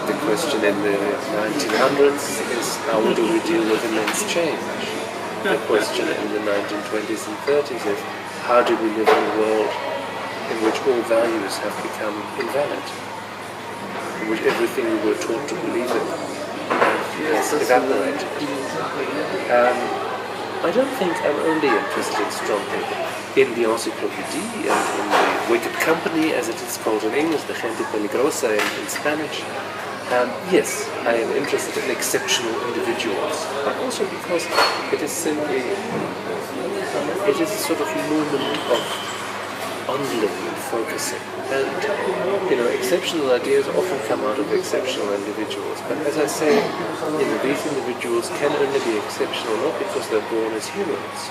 The question in the 1900s is how do we deal with immense change? The question in the 1920s and 30s is how do we live in a world in which all values have become invalid, in which everything we were taught to believe in has evaporated. I don't think I'm only interested in strong people. In the Encyclopédie and in the Wicked Company, as it is called in English, the Gente Peligrosa in Spanish, yes, I am interested in exceptional individuals, but also because it is simply, it is a sort of moment of onlooking and focusing. And, exceptional ideas often come out of exceptional individuals. But as I say, these individuals can only be exceptional not because they're born as humans,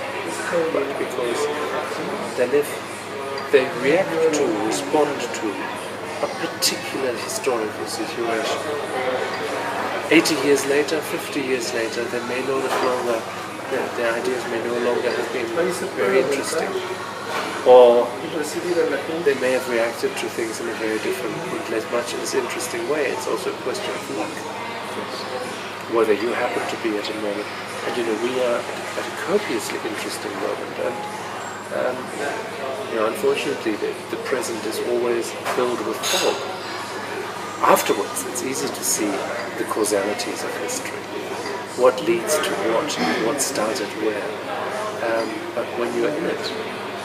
but because they react to, respond to a particular historical situation. 80 years later, 50 years later, their ideas may no longer have been very interesting. Or they may have reacted to things in a very different, less much as interesting way. It's also a question of luck. Whether you happen to be at a moment, and we are at a copiously interesting moment, and unfortunately the present is always filled with fog. Afterwards, it's easy to see the causalities of history. What leads to what started where. But when you're in it,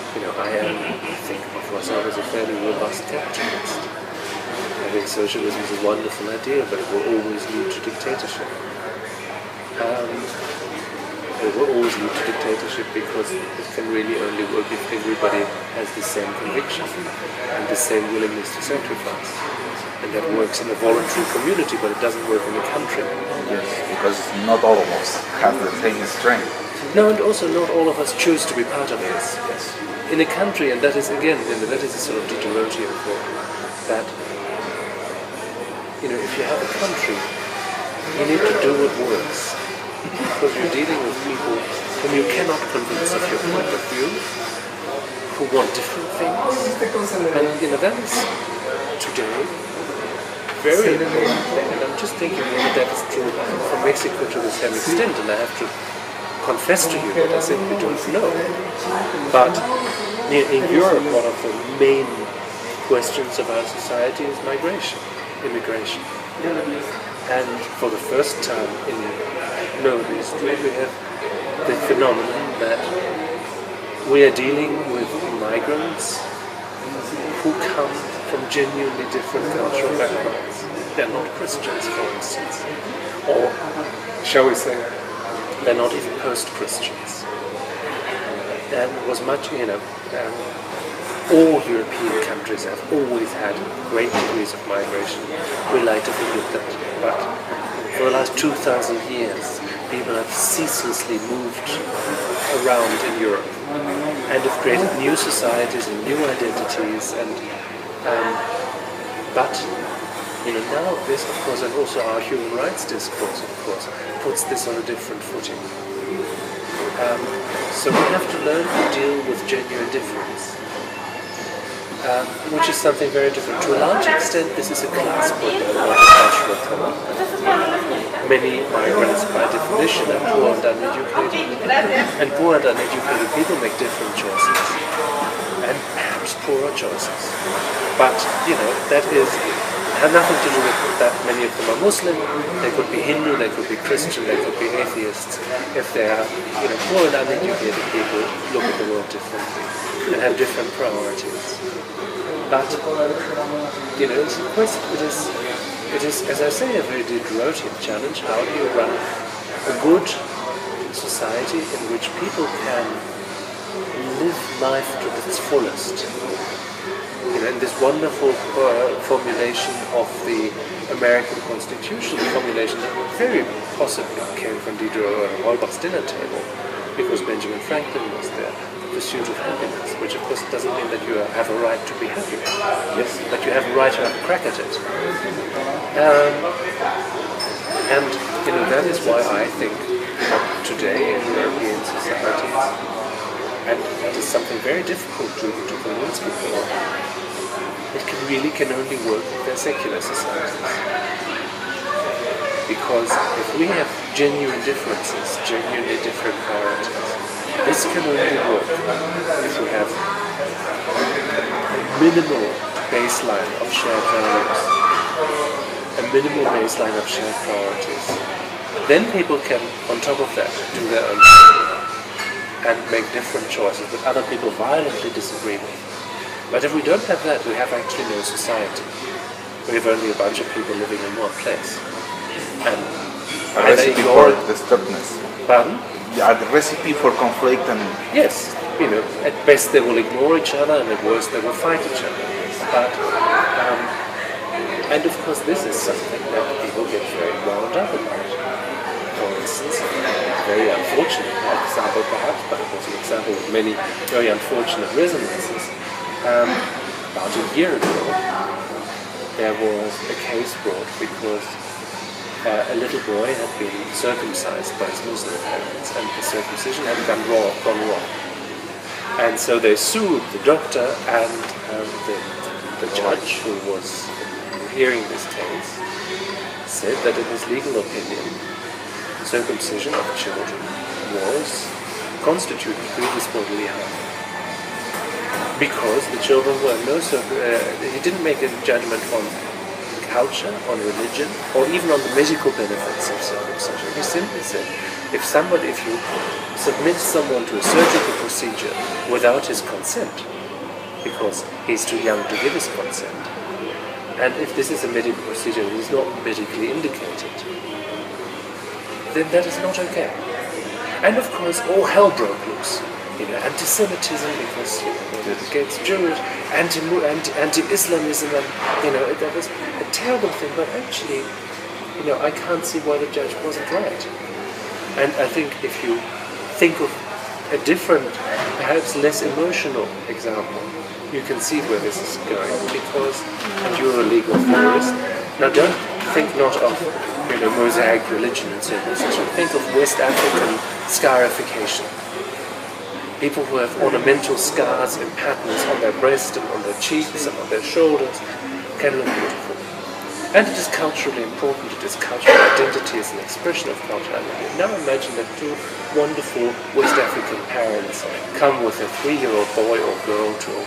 I think of myself as a fairly robust capitalist. I think socialism is a wonderful idea, but it will always lead to dictatorship. It will always lead to dictatorship because it can really only work if everybody has the same conviction and the same willingness to sacrifice. And that works in a voluntary community, but it doesn't work in a country. Yes, because not all of us have the same strength. No, and also not all of us choose to be part of this. Yes. In a country, and that is again, that is a sort of Diderotian form, that if you have a country, you need to do what works. Because you're dealing with people whom you cannot convince of your point of view, who want different things. And that is today very important. And I'm just thinking whether that is true from Mexico to the same extent, and I have to confess to you that I simply don't know. But in Europe, one of the main questions about society is immigration. And for the first time in known history, we have the phenomenon that we are dealing with migrants who come from genuinely different cultural backgrounds. They're not Christians, for instance, or shall we say, they're not even post-Christians. And it was much, all European countries have always had great degrees of migration. We like to forget that, but for the last 2,000 years, people have ceaselessly moved around in Europe and have created new societies and new identities. But now this, of course, and also our human rights discourse, of course, puts this on a different footing. So we have to learn to deal with genuine difference. Which is something very different. To a large extent, this is a class problem, not a cultural problem. Many migrants, by definition, are poor and uneducated. And poor and uneducated people make different choices. And perhaps poorer choices. But, that has nothing to do with that many of them are Muslim. They could be Hindu, they could be Christian, they could be atheists. If they are, poor and uneducated people look at the world differently and have different priorities. But, it is, as I say, a very Diderotian challenge. How do you run a good society in which people can live life to its fullest? In this wonderful formulation of the American Constitution, a formulation that very possibly came from Diderot and Holbach's dinner table, because Benjamin Franklin was there. Pursuit of happiness, which of course doesn't mean that you have a right to be happy, yes, but you have a right to have a crack at it. And that is why I think today in European societies, and that is something very difficult to convince people of, it can only work if they're secular societies. Because if we have genuine differences, genuinely different priorities, this can only work if we have a minimal baseline of shared values, a minimal baseline of shared priorities. Then people can, on top of that, do their own thing and make different choices that other people violently disagree with. But if we don't have that, we have actually no society. We have only a bunch of people living in one place. And a recipe for destructiveness. Pardon? Yeah, the recipe for conflict and... Yes, at best they will ignore each other, and at worst they will fight each other. But, and of course this is something that people get very wound up about. For instance, a very unfortunate example perhaps, but it was an example with many very unfortunate resonances. About a year ago, there was a case brought because a little boy had been circumcised by his Muslim parents, and the circumcision had gone wrong. And so they sued the doctor, and the judge who was hearing this case said that in his legal opinion, circumcision of children constituted grievous bodily harm. Because the children were he didn't make a judgment on culture, on religion, or even on the medical benefits of circumcision. He simply said, if you submit someone to a surgical procedure without his consent, because he's too young to give his consent, and if this is a medical procedure that is not medically indicated, then that is not okay. And of course, all hell broke loose. Anti-Semitism because against Jews, anti-Islamism, and that was a terrible thing. But actually, I can't see why the judge wasn't right. And I think if you think of a different, perhaps less emotional example, you can see where this is going. Because, and you're a legal theorist, now don't think not of Mosaic religion and circumcision. Think of West African scarification. People who have ornamental scars and patterns on their breast and on their cheeks and on their shoulders can look beautiful. And it is culturally important, it is cultural identity, it's an expression of cultural identity. Now imagine that two wonderful West African parents come with a 3-year-old boy or girl to a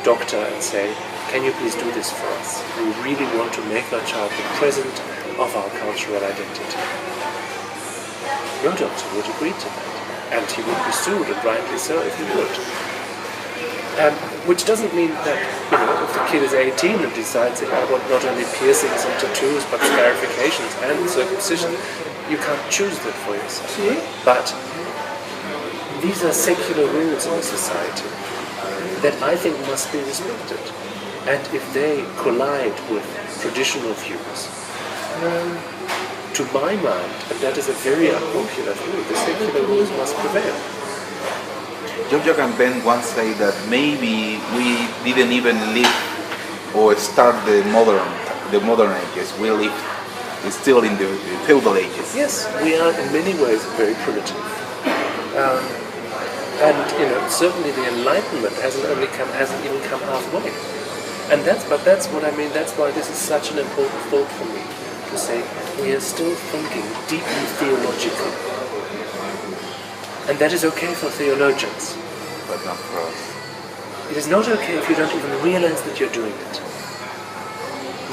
doctor and say, can you please do this for us? We really want to make our child the present of our cultural identity. No doctor would agree to that. And he would be sued, and rightly so, if he would. Which doesn't mean that, if the kid is 18 and decides that I want not only piercings and tattoos, but scarifications and circumcision, you can't choose that for yourself. But these are secular rules in a society that I think must be respected. And if they collide with traditional views, to my mind, and that is a very unpopular view, the secular rules must prevail. Giorgio Agamben once said that maybe we didn't even live or start the modern ages. We live still in the feudal ages. Yes, we are in many ways very primitive. And certainly the Enlightenment hasn't even come halfway. And that's what I mean. That's why this is such an important thought for me. To say we are still thinking deeply theologically. And that is okay for theologians. But not for us. It is not okay if you don't even realize that you're doing it.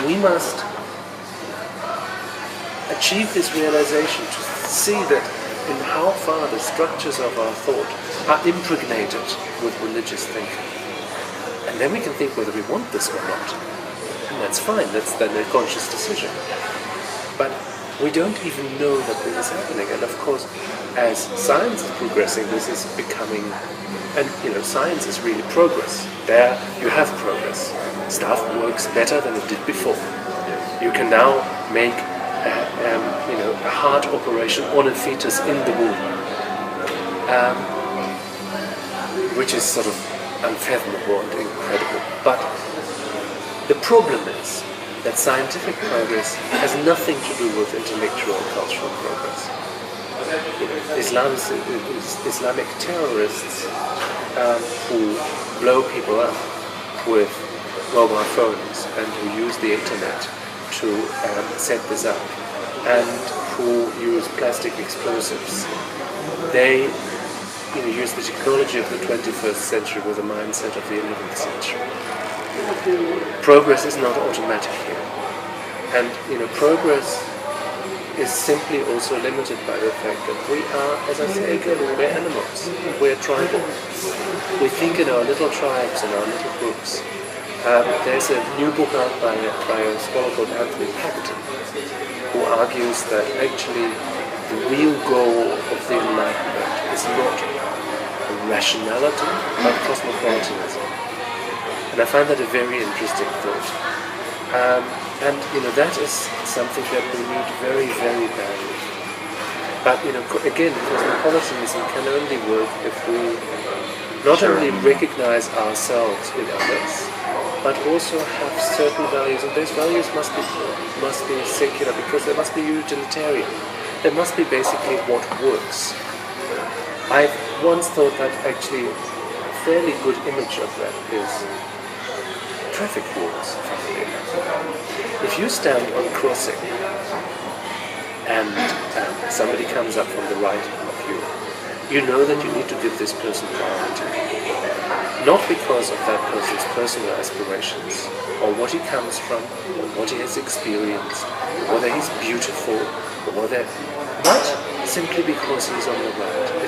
We must achieve this realization to see that in how far the structures of our thought are impregnated with religious thinking. And then we can think whether we want this or not. And that's fine, that's then a conscious decision. But we don't even know that this is happening. And of course, as science is progressing, this is becoming, and science is really progress. There you have progress. Stuff works better than it did before. You can now make a heart operation on a fetus in the womb, which is sort of unfathomable and incredible. But the problem is that scientific progress has nothing to do with intellectual and cultural progress. Islamic terrorists who blow people up with mobile phones and who use the internet to set this up, and who use plastic explosives, they use the technology of the 21st century with the mindset of the 11th century. Progress is not automatic here. And progress is simply also limited by the fact that we are, as I say again, we're animals, we're tribal. We think in our little tribes, in our little groups. There's a new book out by a scholar called Anthony Packton, who argues that actually the real goal of the Enlightenment is not rationality, but cosmopolitanism. And I find that a very interesting thought. And that is something that we need very, very badly. But again, cosmopolitanism can only work if we not only recognize ourselves in others, but also have certain values, and those values must be secular, because they must be utilitarian. They must be basically what works. I've once thought that actually a fairly good image of that is traffic rules. If you stand on crossing and somebody comes up from the right of you, you know that you need to give this person priority. not because of that person's personal aspirations, or what he comes from, or what he has experienced, or whether he's beautiful, or whether, but simply because he's on the right.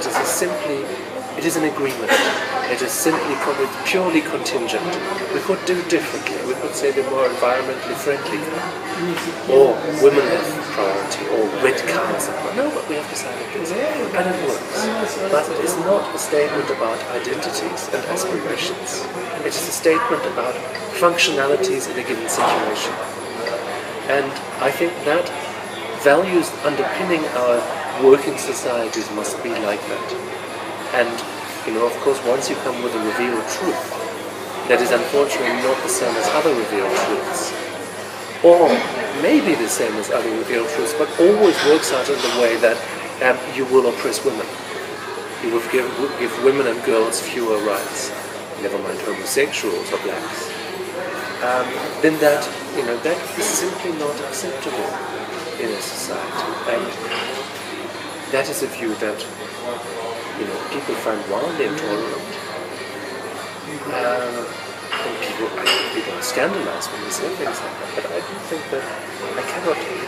It is an agreement. It is simply purely contingent. We could do differently. We could say they're more environmentally friendly, or women have priority, or red cars. No, but we have decided this, and it works. But it is not a statement about identities and aspirations. It is a statement about functionalities in a given situation. And I think that values underpinning our working societies must be like that. And, of course, once you come with a revealed truth, that is unfortunately not the same as other revealed truths, or maybe the same as other revealed truths, but always works out in the way that you will oppress women. You will give women and girls fewer rights, never mind homosexuals or blacks. Then that is simply not acceptable in a society. And that is a view that people find wildly intolerant. And people are scandalized when they say things like that. But I do think that I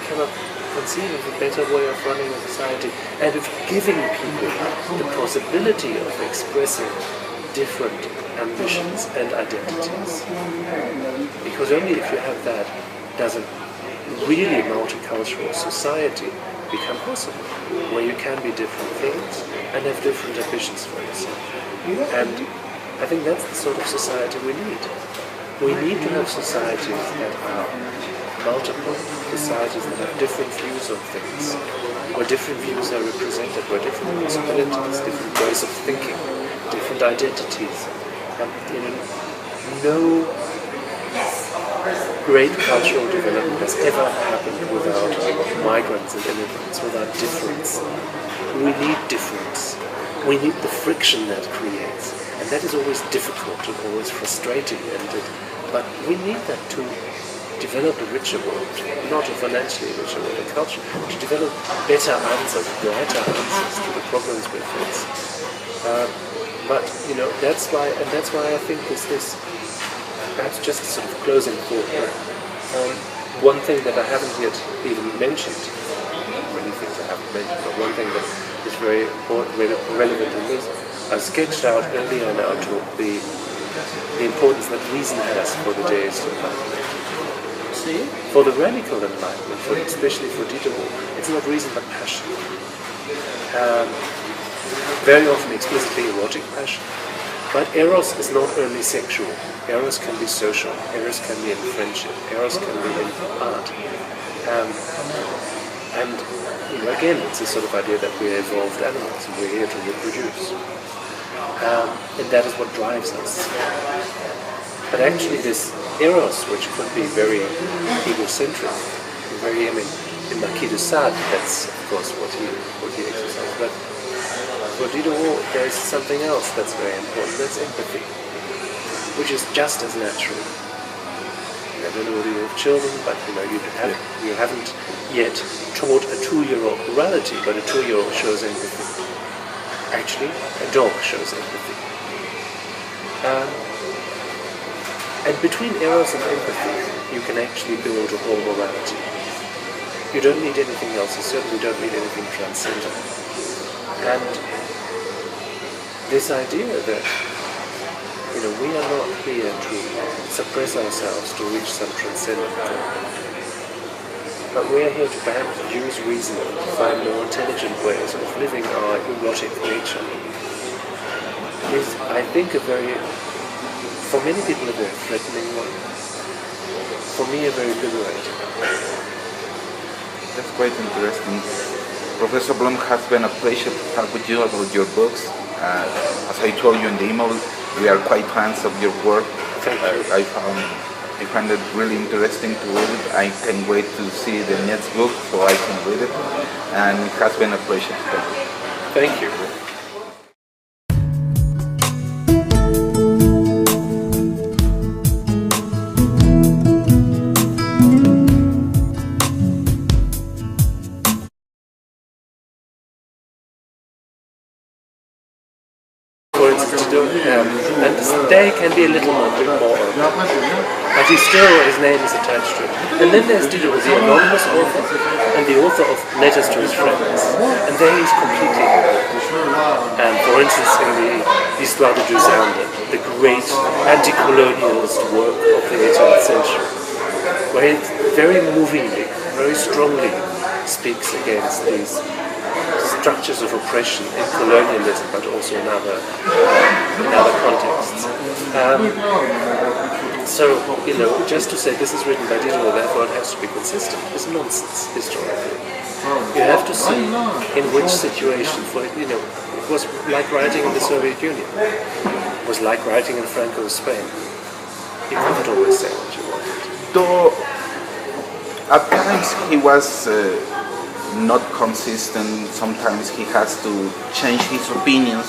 cannot conceive of a better way of running a society and of giving people the possibility of expressing different ambitions and identities. Because only if you have that does a really multicultural society become possible, where you can be different things and have different ambitions for yourself. And I think that's the sort of society we need. We need to have societies that are multiple, societies that have different views on things, where different views are represented, where different possibilities, different ways of thinking, different identities. And no great cultural development has ever happened without migrants and immigrants, without difference. We need difference. We need the friction that creates. And that is always difficult and always frustrating. But we need that to develop a richer world, not a financially richer world, a culture, to develop better answers, brighter answers to the problems we face. But that's why I think this perhaps just a sort of closing thought here. One thing that I haven't yet even mentioned, many things I haven't mentioned, but one thing that is very important, relevant in this, I sketched out earlier in our talk the importance that reason has for the deist enlightenment. For the radical enlightenment, especially for Diderot, it's not reason but passion. Very often explicitly erotic passion. But eros is not only sexual. Eros can be social. Eros can be in friendship. Eros can be in art. And again, it's a sort of idea that we're evolved animals and we're here to reproduce. And that is what drives us. But actually, this eros, which could be very egocentric, in Marquis de Sade, that's of course what he exercised. But for Diderot, there's something else that's very important. That's empathy, which is just as natural. I don't know whether you have children, but you haven't yet taught a 2-year-old morality, but a 2-year-old shows empathy. Actually, a dog shows empathy. And between eros and empathy, you can actually build a whole morality. You don't need anything else. You certainly don't need anything transcendent. And this idea that we are not here to suppress ourselves to reach some transcendent goal, but we are here to perhaps use reason to find more intelligent ways of living our erotic nature is, I think, for many people a very threatening one. For me, a very liberating. That's quite interesting. Professor Blom, has been a pleasure to talk with you about your books. As I told you in the email, we are quite fans of your work. Thank you. I find it really interesting to read it. I can't wait to see the next book so I can read it. And it has been a pleasure to talk with you. Thank you. For instance, to understand Today can be a little bit more open, but his name is attached to it. And then there's Diderot, the anonymous author, and the author of letters to his friends. And there he's completely open. And for instance, in the Histoire de deux Indes, the great anti-colonialist work of the 18th century, where it very movingly, very strongly speaks against these structures of oppression in colonialism, but also in other contexts. So, just to say this is written by Diderot, therefore it has to be consistent, is nonsense historically. You have to see in which situation, it was like writing in the Soviet Union, it was like writing in Franco's Spain. You couldn't always say what you wanted. Though at times he was not consistent, sometimes he has to change his opinions.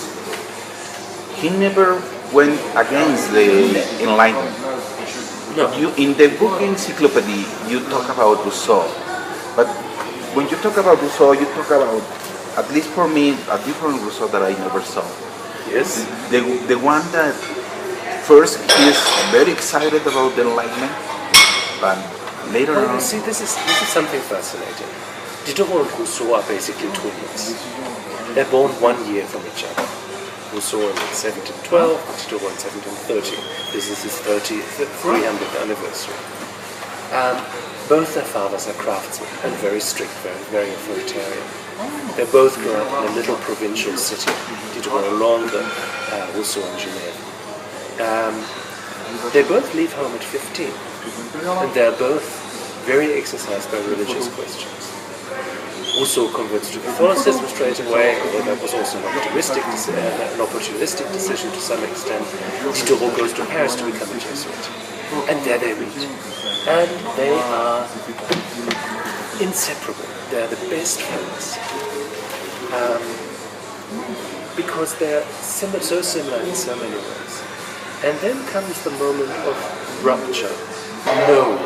He never went against the Enlightenment. No. In the book Encyclopedia, you talk about Rousseau, but when you talk about Rousseau, you talk about, at least for me, a different Rousseau that I never saw. Yes. The one that first he is very excited about the Enlightenment, but later on... You see, this is something fascinating. Diderot and Rousseau are basically twins. They're born 1 year from each other. Rousseau in 1712, Diderot in 1713. This is his 300th anniversary. Both their fathers are craftsmen and very strict, very authoritarian. They both grew up in a little provincial city, Diderot in London, Rousseau in Geneva. They both leave home at 15, and they're both very exercised by religious questions. Rousseau converts to Catholicism straight away, although that was also an opportunistic decision to some extent. Diderot goes to Paris to become a Jesuit. And there they meet. And they are inseparable. They are the best friends. Because they're so similar in so many ways. And then comes the moment of rupture. Knowing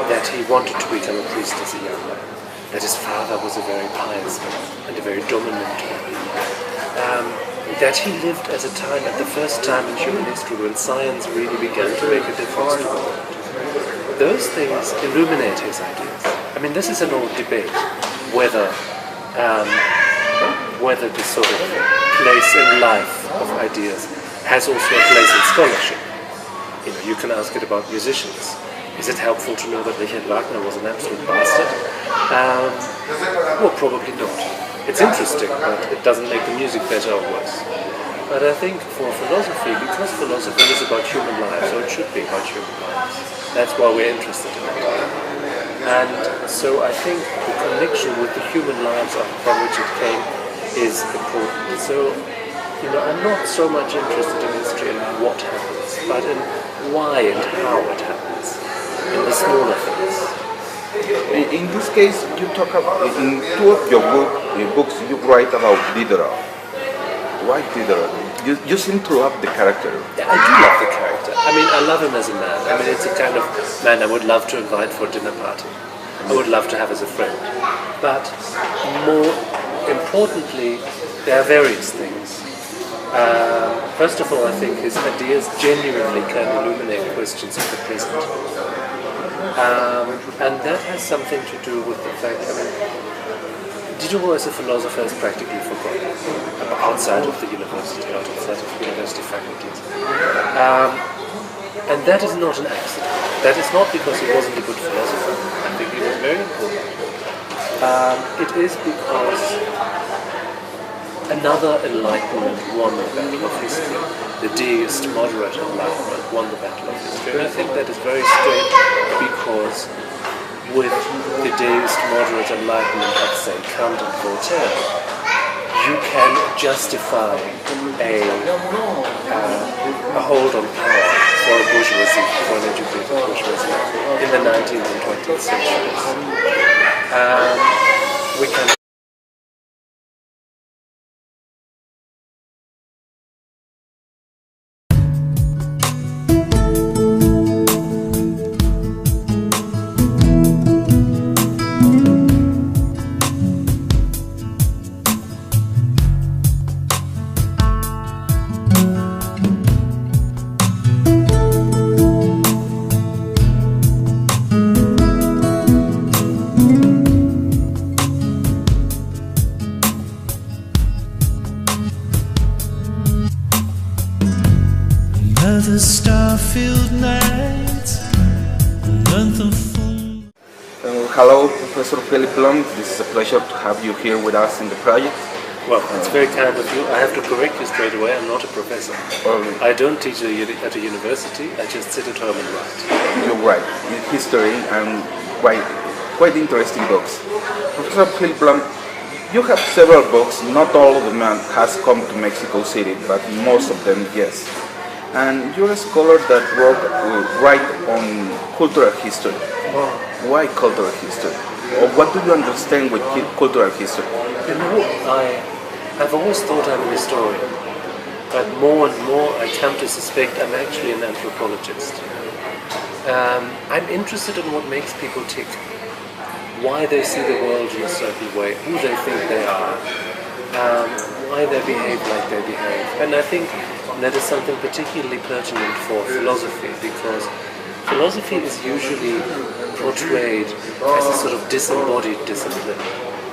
that he wanted to become a priest as a young man. That his father was a very pious man and a very dominant man. That he lived at a time, at the first time in human history, when science really began to make a difference to the world. Those things illuminate his ideas. I mean, this is an old debate, whether the sort of place in life of ideas has also a place in scholarship. You can ask it about musicians. Is it helpful to know that Richard Wagner was an absolute bastard? Well, probably not. It's interesting, but it doesn't make the music better or worse. But I think for philosophy, because philosophy is about human lives, or it should be about human lives, that's why we're interested in it. And so I think the connection with the human lives from which it came is important. So, I'm not so much interested in history and what happens, but in why and how it happens. In the smaller things. In this case, you talk about, in two of your books, you write about Diderot. Why Diderot? You seem to love the character. Yeah, I do love the character. I mean, I love him as a man. I mean, it's a kind of man I would love to invite for a dinner party. I would love to have as a friend. But more importantly, there are various things. First of all, I think his ideas genuinely can illuminate questions of the present. And that has something to do with the fact, Diderot as a philosopher is practically forgotten outside of the university, outside of university faculties. And that is not an accident. That is not because he wasn't a good philosopher. I think he was very important. It is because another Enlightenment won the battle of history. The deist, moderate Enlightenment won the battle of history. And I think that is very straight because with the deist, moderate Enlightenment of, say, Kant and Voltaire, you can justify a hold on power for a bourgeoisie, for an educated bourgeoisie in the 19th and 20th centuries. We can Nothing fool. Hello, Professor Philipp Blom. This is a pleasure to have you here with us in the project. Well, it's very kind of you. I have to correct you straight away. I'm not a professor. I don't teach at a university. I just sit at home and write. You're right. In history and quite interesting books. Professor Philipp Blom, you have several books. Not all of them has come to Mexico City, but most of them, yes. And you're a scholar that write on cultural history. Why cultural history? Or what do you understand with cultural history? You know, I've always thought I'm an historian, but more and more I come to suspect I'm actually an anthropologist. I'm interested in what makes people tick, why they see the world in a certain way, who they think they are, why they behave like they behave. And I think that is something particularly pertinent for philosophy, because philosophy is usually portrayed as a sort of disembodied discipline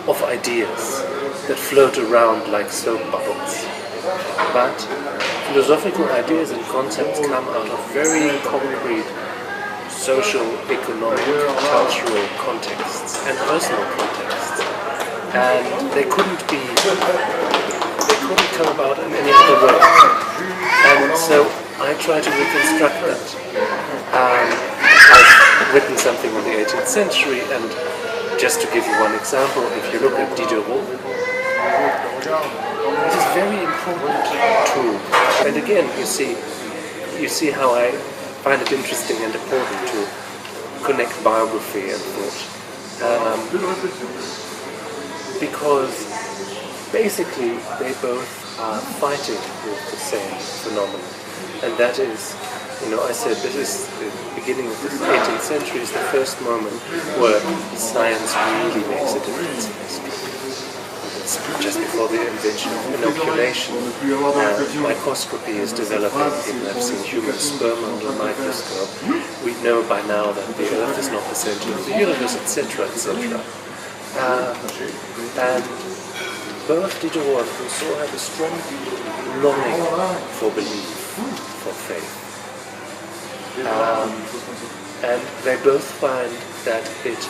of ideas that float around like soap bubbles. But philosophical ideas and concepts come out of very concrete social, economic, cultural contexts and personal contexts. And they couldn't come about in any other way. And so I try to reconstruct that. I've written something on the 18th century, and just to give you one example, if you look at Diderot, it is very important tool. And again, you see how I find it interesting and important to connect biography and thought. Because basically they both are fighting with the same phenomenon. And that is, I said this is the beginning of the 18th century is the first moment where science really makes a difference in history. It's just before the invention of inoculation. Microscopy is developing. People have seen human sperm under a microscope. We know by now that the Earth is not the center of the universe, etc., etc. And both Diderot and Rousseau have a strong longing for belief, for faith. And they both find that it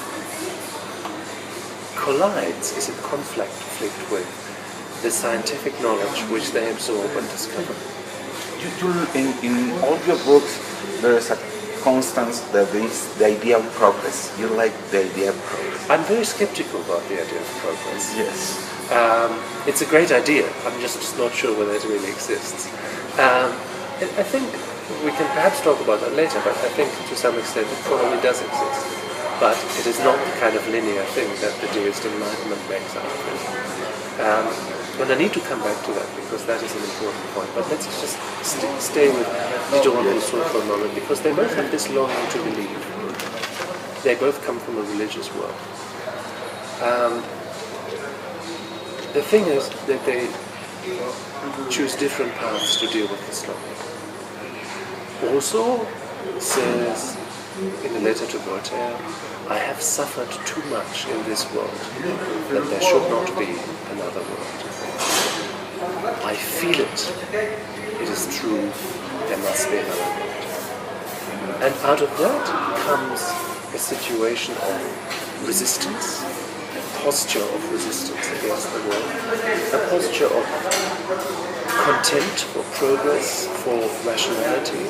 collides, is in conflict with the scientific knowledge which they absorb and discover. In all your books, there is a constant that is the idea of progress. You like the idea of progress. I'm very skeptical about the idea of progress. Yes. It's a great idea. I'm just not sure whether it really exists. I think we can perhaps talk about that later, but I think to some extent it probably does exist. But it is not the kind of linear thing that the deist Enlightenment makes out of it. And I need to come back to that because that is an important point. But let's just stay with Diderot and Rousseau for a moment, because they both have this longing to believe. They both come from a religious world. The thing is that they choose different paths to deal with this longing. Rousseau says in a letter to Voltaire, I have suffered too much in this world that there should not be another world. I feel it. It is true. There must be another world. And out of that comes a situation of resistance, a posture of resistance against the world, a posture of contempt for progress, for rationality.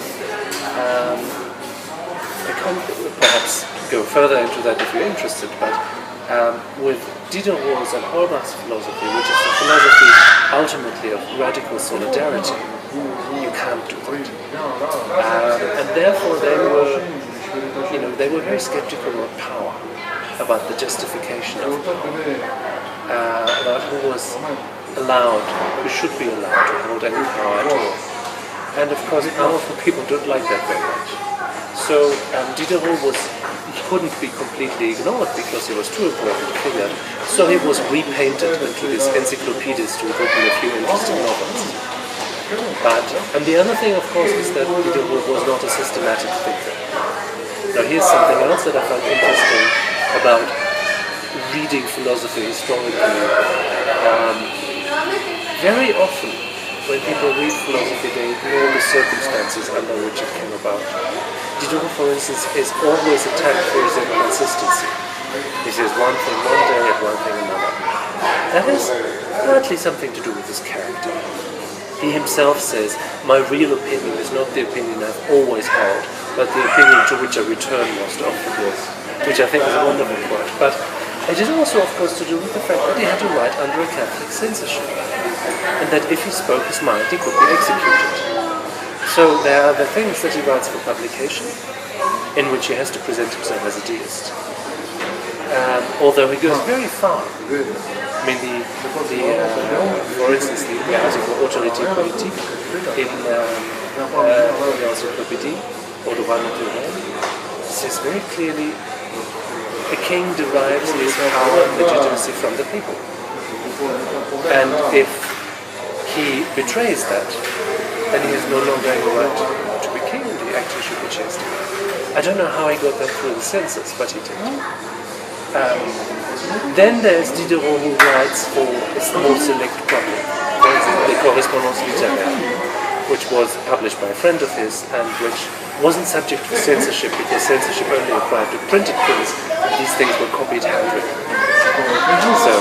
I can't perhaps go further into that if you're interested, but with Diderot's and Holbach's philosophy, which is the philosophy ultimately of radical solidarity, you can't do that. And therefore they were very skeptical about power, about the justification of power, about who was allowed, who should be allowed to hold any power at all. And of course, powerful people don't like that very much. So Diderot he couldn't be completely ignored because he was too important a figure. So he was repainted into this encyclopedist who wrote a few interesting novels. And the other thing, of course, is that Diderot was not a systematic thinker. Now here's something else that I found interesting about reading philosophy historically. Very often, when people read philosophy, they ignore the circumstances under which it came about. Diderot, for instance, is always attacked for his inconsistency. He says one thing one day and one thing another. That has partly something to do with his character. He himself says, my real opinion is not the opinion I've always held, but the opinion to which I return most often, which I think is a wonderful quote. But it is also, of course, to do with the fact that he had to write under a Catholic censorship, and that if he spoke his mind, he could be executed. So there are the things that he writes for publication, in which he has to present himself as a deist. Although he goes very far. I mean, for instance, the article Autorité Politique in l'Encyclopédie, au droit naturel, says very clearly a king derives his power and legitimacy from the people. And if he betrays that, then he has no longer any right to be king, and he actually should be chased. I don't know how he got that through the census, but he did. Then there's Diderot, who writes for a small select public. For instance, the Correspondance Littéraire, which was published by a friend of his and which wasn't subject to censorship because censorship only applied to printed things, and these things were copied handwritten. So,